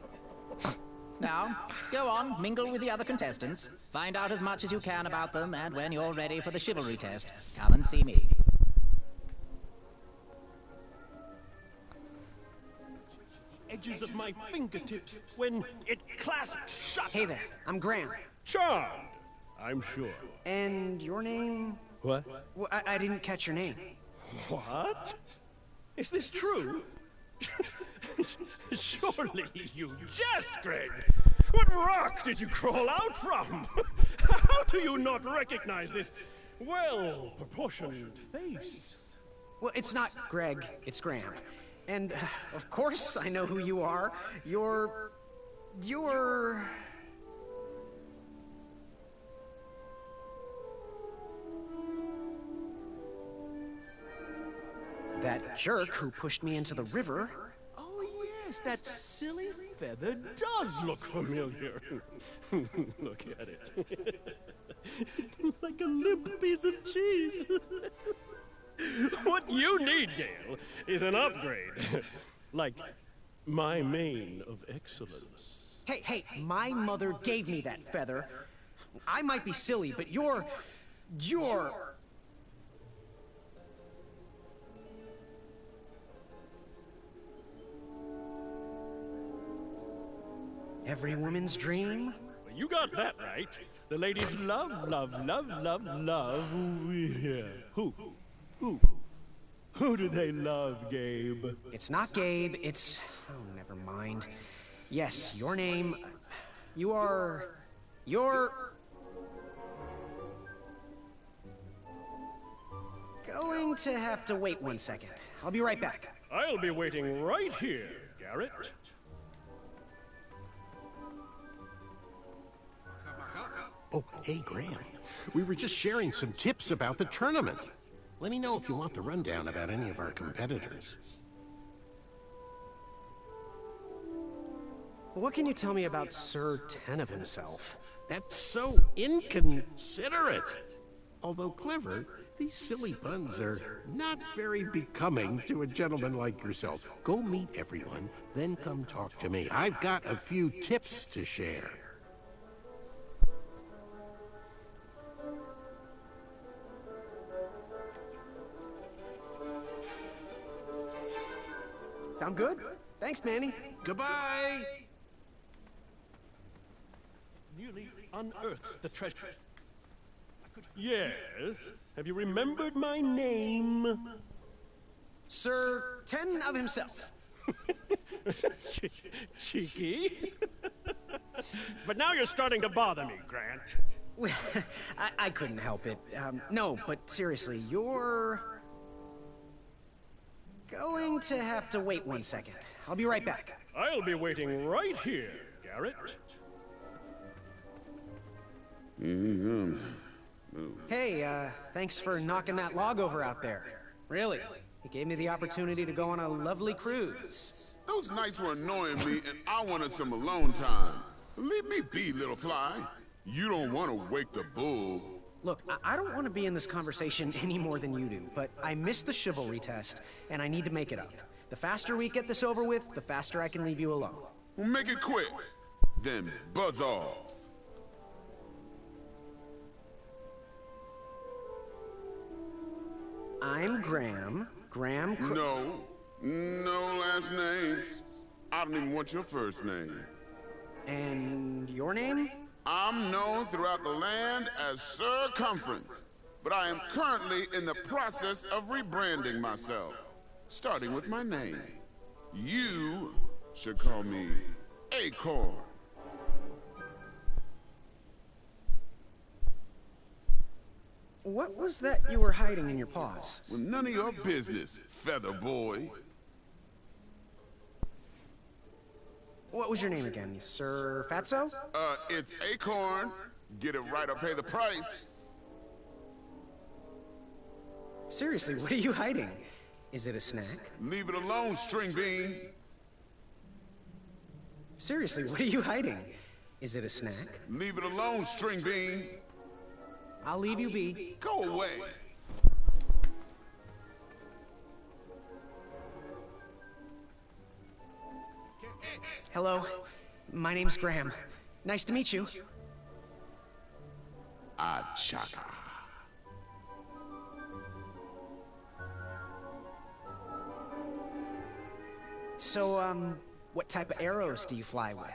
Speaker 10: Now, go on, mingle with the other contestants. Find out as much as you can about them, and when you're ready for the chivalry test, come and see me.
Speaker 12: Edges of my fingertips when it clasped shut.
Speaker 6: Hey there, I'm Graham.
Speaker 12: Charmed, I'm sure.
Speaker 6: And your name?
Speaker 12: What?
Speaker 6: Well, I didn't catch your name.
Speaker 12: What? Is this true? Surely you jest, Greg. What rock did you crawl out from? How do you not recognize this well-proportioned face?
Speaker 6: Well, it's not Greg, it's Graham. And, of course, I know who you are. You're... that jerk who pushed me into the river.
Speaker 12: Oh, yes, that silly feather does look familiar. Look at it. Like a limp piece of cheese. What you need, Gale, is an upgrade. Like my mane of excellence.
Speaker 6: Hey, my mother gave me that feather. I might be silly, but you're... every woman's dream?
Speaker 12: Well, you got that right. The ladies love. Yeah. Who do they love, Gabe?
Speaker 6: It's not Gabe, it's... oh, never mind. Yes, your name... you're... going to have to wait 1 second. I'll be right back.
Speaker 12: I'll be waiting right here, Garrett.
Speaker 13: Oh, hey, Graham. We were just sharing some tips about the tournament. Let me know if you want the rundown about any of our competitors.
Speaker 6: What can you tell me about Sir Tenov himself?
Speaker 13: That's so inconsiderate. Although clever, these silly puns are not very becoming to a gentleman like yourself. Go meet everyone, then come talk to me. I've got a few tips to share.
Speaker 6: I'm good. Thanks, Manny.
Speaker 13: Goodbye!
Speaker 12: Nearly unearthed the treasure. Yes? Have you remembered my name?
Speaker 6: Sir Tenov himself.
Speaker 12: Cheeky. But now you're starting to bother me, Grant.
Speaker 6: Well, I couldn't help it. No, but seriously, you're... going to have to wait 1 second. I'll be right back.
Speaker 12: I'll be waiting right here, Garrett.
Speaker 6: Hey, thanks for knocking that log over out there. Really, it gave me the opportunity to go on a lovely cruise.
Speaker 11: Those nights were annoying me, and I wanted some alone time. Leave me be, little fly. You don't want to wake the bull.
Speaker 6: Look, I don't want to be in this conversation any more than you do, but I missed the chivalry test, and I need to make it up. The faster we get this over with, the faster I can leave you alone.
Speaker 11: Well, make it quick. Then buzz off.
Speaker 6: I'm Graham.
Speaker 11: No last names. I don't even want your first name.
Speaker 6: And your name?
Speaker 11: I'm known throughout the land as Circumference, but I am currently in the process of rebranding myself, starting with my name. You should call me Acorn.
Speaker 6: What was that you were hiding in your paws?
Speaker 11: Well, none of your business, Feather Boy.
Speaker 6: What was your name again, Sir Fatso?
Speaker 11: It's Acorn. Get it right or pay the price.
Speaker 6: Seriously, what are you hiding? Is it a snack?
Speaker 11: Leave it alone, String Bean.
Speaker 6: Seriously, what are you hiding? Is it a snack?
Speaker 11: Leave it alone, String Bean.
Speaker 6: I'll leave you be.
Speaker 11: Go away.
Speaker 6: Hello, my name's Graham. Nice to meet you.
Speaker 11: Achaka.
Speaker 6: So, what type of arrows do you fly with?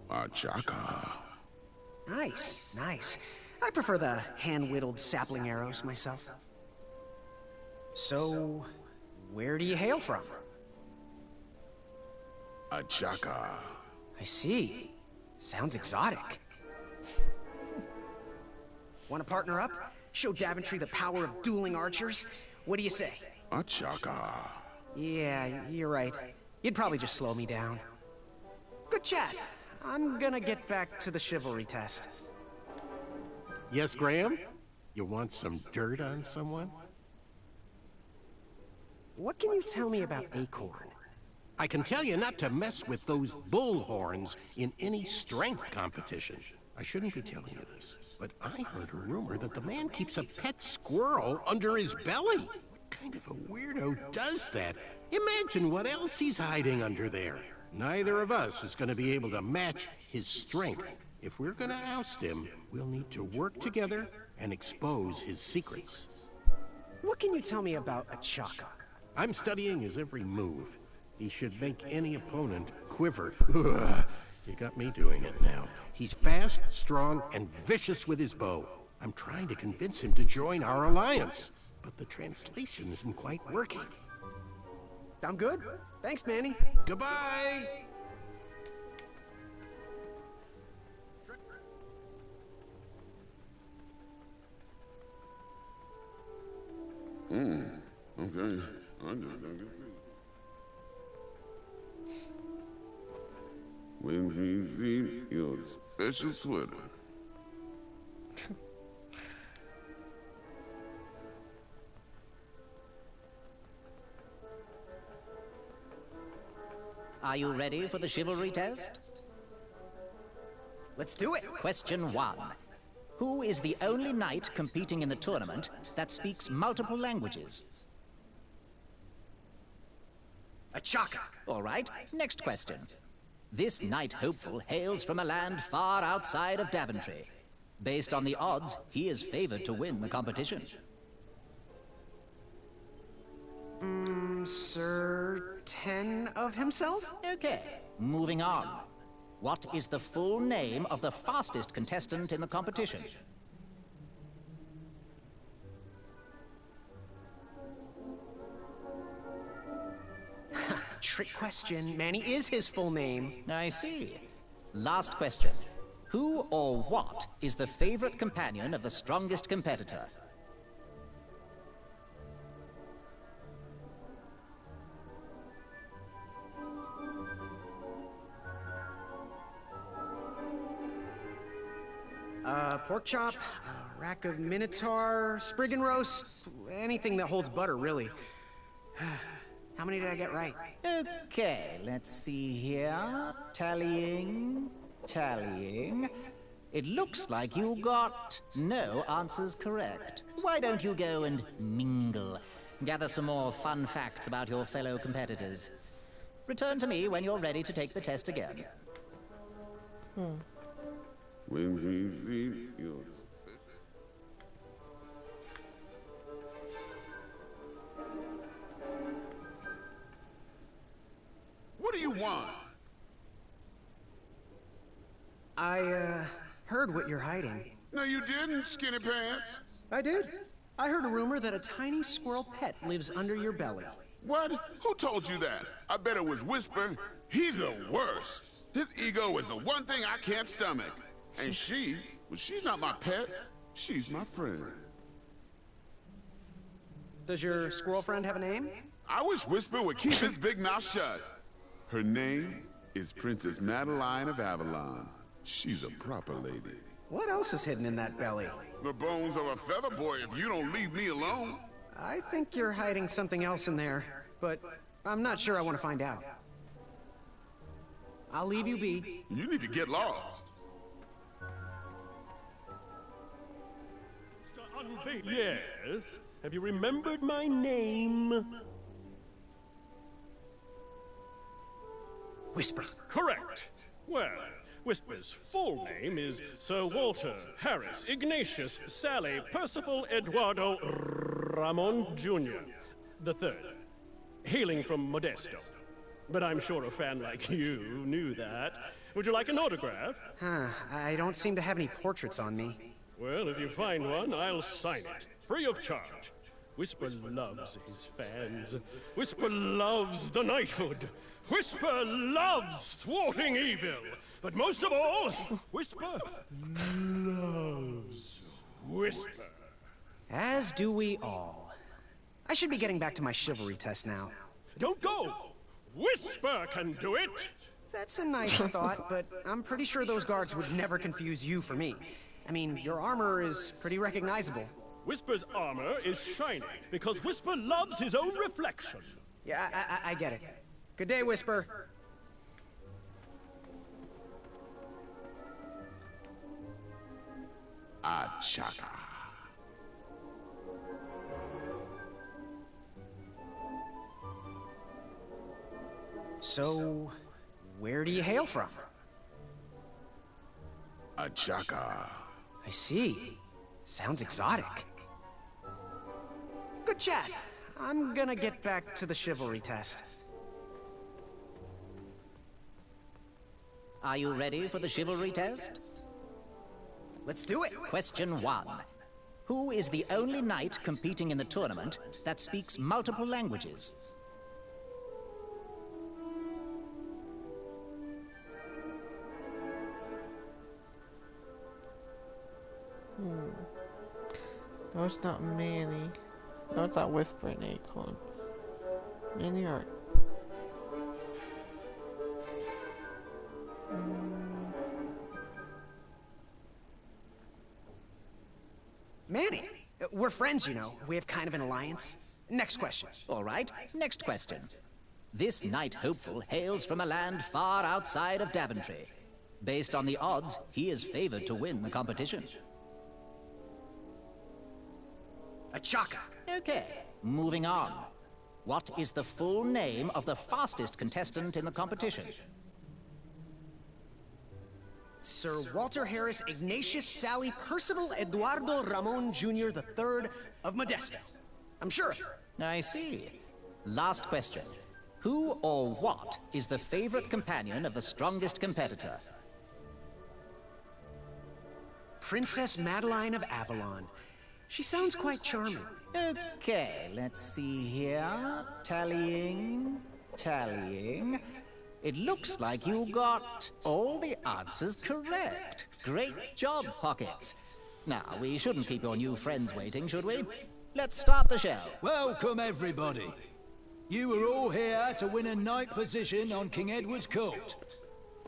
Speaker 11: Achaka.
Speaker 6: Nice, nice. I prefer the hand-whittled sapling arrows myself. So, where do you hail from?
Speaker 11: Achaka.
Speaker 6: I see. Sounds exotic. Want to partner up? Show Daventry the power of dueling archers? What do you say?
Speaker 11: Achaka.
Speaker 6: Yeah, you're right. You'd probably just slow me down. Good chat. I'm gonna get back to the chivalry test.
Speaker 13: Yes, Graham? You want some dirt on someone?
Speaker 6: What can you tell me about Acorn?
Speaker 13: I can tell you not to mess with those bullhorns in any strength competition. I shouldn't be telling you this, but I heard a rumor that the man keeps a pet squirrel under his belly. What kind of a weirdo does that? Imagine what else he's hiding under there. Neither of us is going to be able to match his strength. If we're going to oust him, we'll need to work together and expose his secrets.
Speaker 6: What can you tell me about Achaka?
Speaker 13: I'm studying his every move. He should make any opponent quiver. You got me doing it now. He's fast, strong, and vicious with his bow. I'm trying to convince him to join our alliance, but the translation isn't quite working.
Speaker 6: I'm good. Thanks, Manny.
Speaker 13: Goodbye!
Speaker 11: Okay. I'm just gonna get when we see your special sweater.
Speaker 10: Are you ready for the chivalry test?
Speaker 6: Let's do it.
Speaker 10: Question 1. Who is the only knight competing in the tournament that speaks multiple languages?
Speaker 6: Achaka.
Speaker 10: All right, next question. This knight hopeful hails from a land far outside of Daventry. Based on the odds, he is favored to win the competition.
Speaker 6: Certain of himself?
Speaker 10: Okay, moving on. What is the full name of the fastest contestant in the competition?
Speaker 6: Trick question. Manny is his full name.
Speaker 10: I see. Last question. Who or what is the favorite companion of the strongest competitor?
Speaker 6: Pork chop, rack of minotaur, sprig and roast, anything that holds butter, really. How many did I get right?
Speaker 10: Okay, let's see here. Tallying. It looks like you got no answers correct. Why don't you go and mingle? Gather some more fun facts about your fellow competitors. Return to me when you're ready to take the test again.
Speaker 11: When we see your What do you want?
Speaker 6: I, heard what you're hiding.
Speaker 11: No, you didn't, skinny pants.
Speaker 6: I did. I heard a rumor that a tiny squirrel pet lives under your belly.
Speaker 11: What? Who told you that? I bet it was Whisper. He's the worst. His ego is the one thing I can't stomach. And she's not my pet. She's my friend.
Speaker 6: Does your squirrel friend have a name?
Speaker 11: I wish Whisper would keep his big mouth shut. Her name is Princess Madeline of Avalon. She's a proper lady.
Speaker 6: What else is hidden in that belly?
Speaker 11: The bones of a feather boy if you don't leave me alone.
Speaker 6: I think you're hiding something else in there, but I'm not sure I want to find out. I'll leave you be.
Speaker 11: You need to get lost.
Speaker 12: Yes? Have you remembered my name?
Speaker 6: Whisper.
Speaker 12: Correct. Well, Whisper's full name is Sir Walter Harris Ignatius Sally Percival Eduardo Ramon Jr. the Third, hailing from Modesto. But I'm sure a fan like you knew that. Would you like an autograph?
Speaker 6: I don't seem to have any portraits on me.
Speaker 12: Well, if you find one, I'll sign it, free of charge. Whisper loves his fans. Whisper loves the knighthood. Whisper loves thwarting evil. But most of all, Whisper loves Whisper.
Speaker 6: As do we all. I should be getting back to my chivalry test now.
Speaker 12: Don't go! Whisper can do it!
Speaker 6: That's a nice thought, but I'm pretty sure those guards would never confuse you for me. I mean, your armor is pretty recognizable.
Speaker 12: Whisper's armor is shiny because Whisper loves his own reflection.
Speaker 6: Yeah, I get it. Good day, Whisper.
Speaker 11: Achaka.
Speaker 6: So, where do you hail from?
Speaker 11: Achaka.
Speaker 6: I see. Sounds exotic. Good chat. I'm gonna get back to the chivalry test.
Speaker 10: Are you ready for the chivalry test?
Speaker 6: Let's do it!
Speaker 10: Question 1. Who is the only knight competing in the tournament that speaks multiple languages?
Speaker 1: No, it's not Manny. No, it's not Whisper and Acorn. Manny or...
Speaker 6: Manny! We're friends, you know. We have kind of an alliance. Next question.
Speaker 10: All right, next question. This knight hopeful hails from a land far outside of Daventry. Based on the odds, he is favored to win the competition.
Speaker 6: Achaka.
Speaker 10: Okay, moving on. What is the full name of the fastest contestant in the competition?
Speaker 6: Sir Walter Harris Ignatius Sally Percival Eduardo Ramon Jr. the Third of Modesto. I'm sure.
Speaker 10: I see. Last question. Who or what is the favorite companion of the strongest competitor?
Speaker 6: Princess Madeline of Avalon. She sounds quite charming.
Speaker 10: Okay, let's see here. Tallying. It looks like you got all the answers correct. Great job, Pockets. Now, we shouldn't keep your new friends waiting, should we? Let's start the show.
Speaker 8: Welcome, everybody. You are all here to win a knight position on King Edward's court.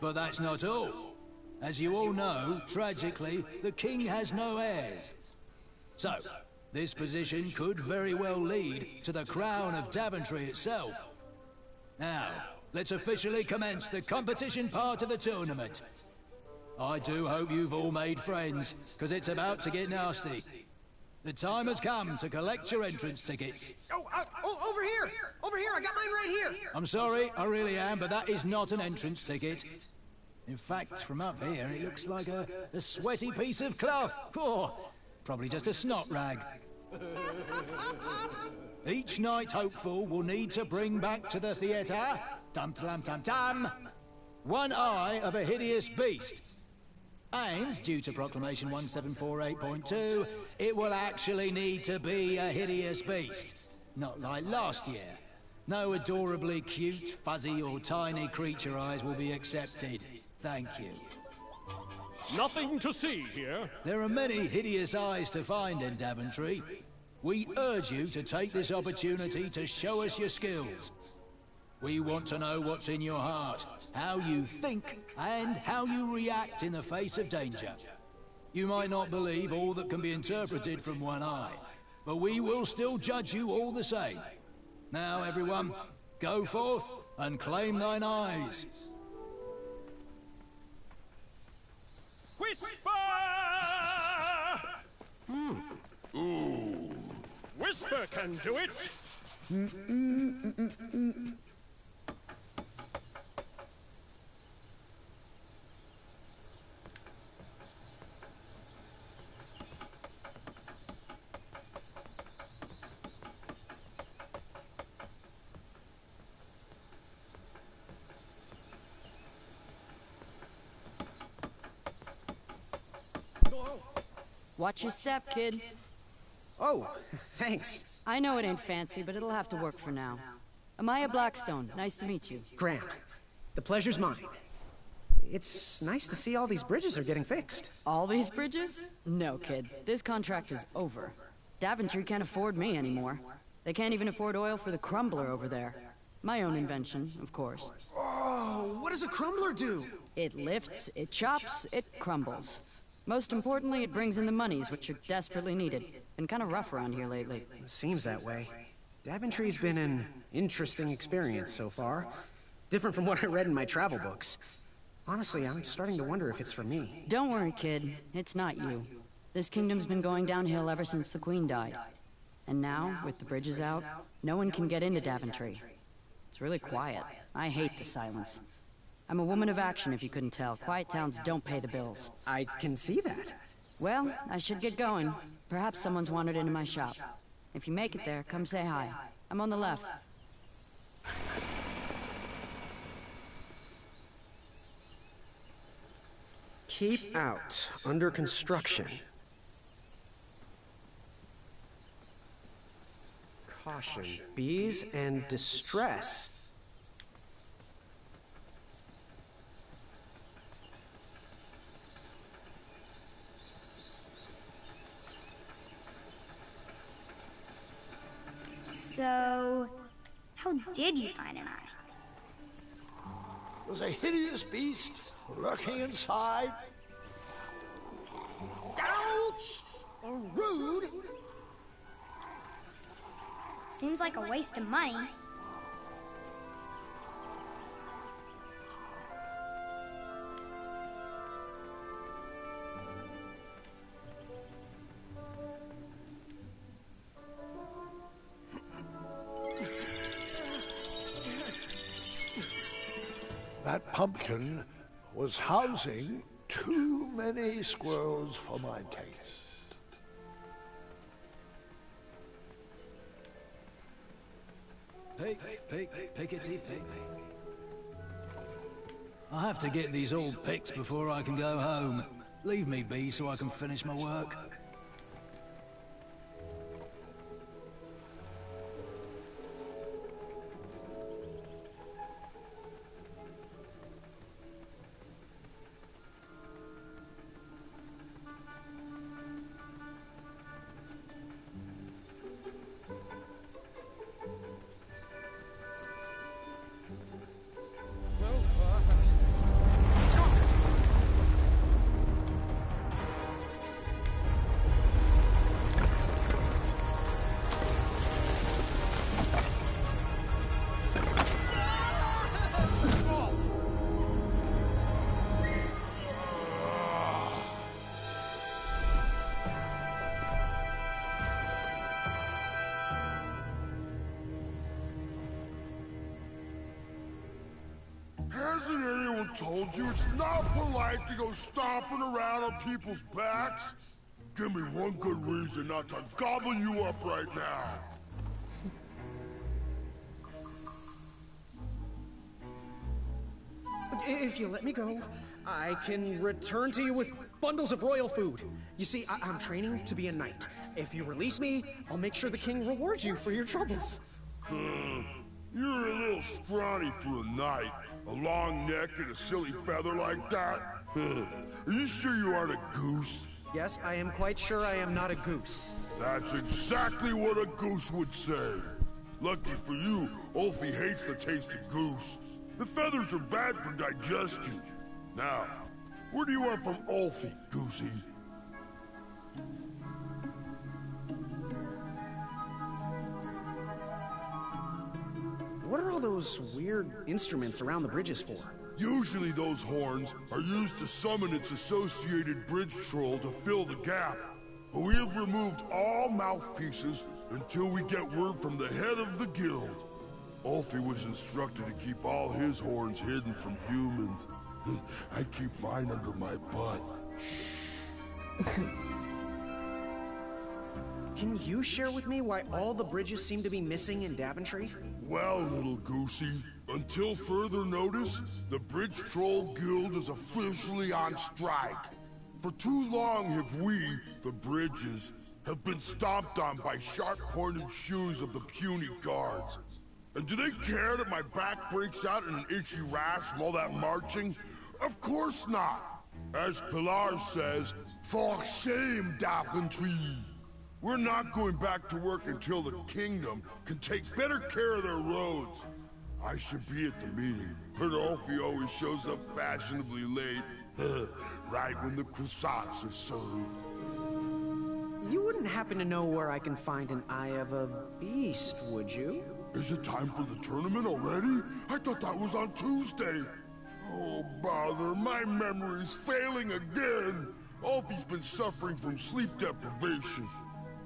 Speaker 8: But that's not all. As you all know, tragically, the king has no heirs. So, this position could very well lead to the crown of Daventry itself. Now, let's officially commence the competition part of the tournament. I do hope you've all made friends, because it's about to get nasty. The time has come to collect your entrance tickets.
Speaker 6: Over here! Over here! I got mine right here!
Speaker 8: I'm sorry, I really am, but that is not an entrance ticket. In fact, from up here, it looks like a sweaty piece of cloth. Oh, probably just a snot rag. Each knight hopeful will need to bring back to the theatre, dum-dum-dum-dum, one eye of a hideous beast. And, due to Proclamation 1748.2, it will actually need to be a hideous beast. Not like last year. No adorably cute, fuzzy or tiny creature eyes will be accepted. Thank you.
Speaker 12: Nothing to see here.
Speaker 8: There are many hideous eyes to find in Daventry. We urge you to take this opportunity to show us your skills. We want to know what's in your heart, how you think, and how you react in the face of danger. You might not believe all that can be interpreted from one eye, but we will still judge you all the same. Now, everyone, go forth and claim thine eyes.
Speaker 12: Whisper! Ooh. Whisper can do it.
Speaker 14: Watch your step, kid.
Speaker 6: Oh, thanks.
Speaker 14: I know it ain't fancy, but it'll have to work for now. Amaya Blackstone, nice to meet you.
Speaker 6: Graham, the pleasure's mine. It's nice to see all these bridges are getting fixed.
Speaker 14: All these bridges? No, kid. This contract is over. Daventry can't afford me anymore. They can't even afford oil for the crumbler over there. My own invention, of course.
Speaker 6: Oh, what does a crumbler do?
Speaker 14: It lifts, it chops, it crumbles. Most importantly, it brings in the monies, which are desperately needed. Been kind of rough around here lately.
Speaker 6: It seems that way. Daventry's been an interesting experience so far. Different from what I read in my travel books. Honestly, I'm starting to wonder if it's for me.
Speaker 14: Don't worry, kid. It's not you. This kingdom's been going downhill ever since the Queen died. And now, with the bridges out, no one can get into Daventry. It's really quiet. I hate the silence. I'm a woman of action, if you couldn't tell. Quiet towns don't pay the bills.
Speaker 6: I can see that.
Speaker 14: Well, I should get going. Perhaps someone's wandered into my shop. If you make it there, come say hi. I'm on the left.
Speaker 6: Keep out. Under construction. Caution. Bees and distress.
Speaker 3: So, how did you find an eye?
Speaker 2: It was a hideous beast lurking inside.
Speaker 3: Ouch! Rude! Seems like a waste of money.
Speaker 2: That pumpkin was housing too many squirrels for my taste.
Speaker 8: Pickety, pick. I have to get these all picked before I can go home. Leave me be so I can finish my work.
Speaker 11: Hasn't anyone told you it's not polite to go stomping around on people's backs? Give me one good reason not to gobble you up right now.
Speaker 6: If you let me go, I can return to you with bundles of royal food. You see, I'm training to be a knight. If you release me, I'll make sure the king rewards you for your troubles.
Speaker 11: You're a little scrawny for a knight. A long neck and a silly feather like that? Are you sure you aren't a goose?
Speaker 6: Yes, I am quite sure I am not a goose.
Speaker 11: That's exactly what a goose would say. Lucky for you, Ulfie hates the taste of goose. The feathers are bad for digestion. Now, what do you want from Ulfie, Goosey?
Speaker 6: What are all those weird instruments around the bridges for?
Speaker 11: Usually those horns are used to summon its associated bridge troll to fill the gap. But we have removed all mouthpieces until we get word from the head of the guild. Ulfie was instructed to keep all his horns hidden from humans. I keep mine under my butt.
Speaker 6: Can you share with me why all the bridges seem to be missing in Daventry?
Speaker 11: Well, little Goosey, until further notice, the Bridge Troll Guild is officially on strike. For too long have we, the Bridges, have been stomped on by sharp-pointed shoes of the puny guards. And do they care that my back breaks out in an itchy rash from all that marching? Of course not! As Pilar says, for shame, Daventry! We're not going back to work until the kingdom can take better care of their roads. I should be at the meeting, but Alfie always shows up fashionably late. Right when the croissants are served.
Speaker 6: You wouldn't happen to know where I can find an Eye of a Beast, would you?
Speaker 11: Is it time for the tournament already? I thought that was on Tuesday. Oh, bother, my memory's failing again. Alfie's been suffering from sleep deprivation.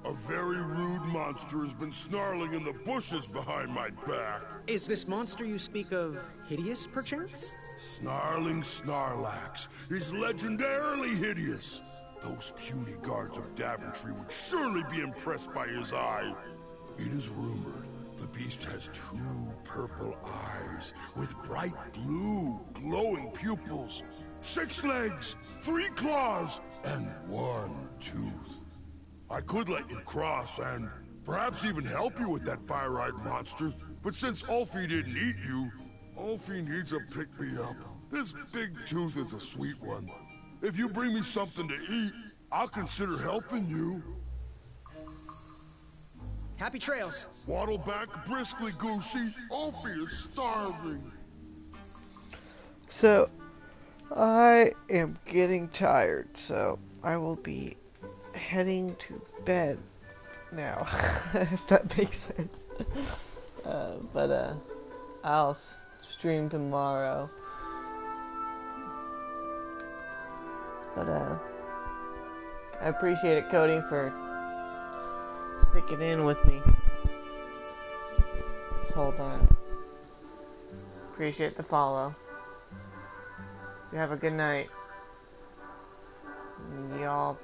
Speaker 11: A very rude monster has been snarling in the bushes behind my back.
Speaker 6: Is this monster you speak of hideous, perchance?
Speaker 11: Snarling Snarlax is legendarily hideous. Those puny guards of Daventry would surely be impressed by his eye. It is rumored the beast has 2 purple eyes with bright blue, glowing pupils, 6 legs, 3 claws, and 1 tooth. I could let you cross and perhaps even help you with that fire-eyed monster, but since Alfie didn't eat you, Alfie needs a pick-me-up. This big tooth is a sweet one. If you bring me something to eat, I'll consider helping you.
Speaker 6: Happy trails.
Speaker 11: Waddle back briskly, Goosey. Alfie is starving.
Speaker 1: So, I am getting tired, so I will be heading to bed now, if that makes sense. But I'll stream tomorrow. But I appreciate it, Cody, for sticking in with me this whole time. Appreciate the follow. You have a good night. Y'all,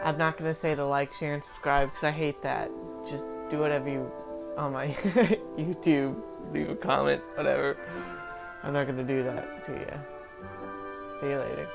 Speaker 1: I'm not gonna say to like, share, and subscribe because I hate that. Just do whatever you on my YouTube. Leave a comment, whatever. I'm not gonna do that to you. See you later.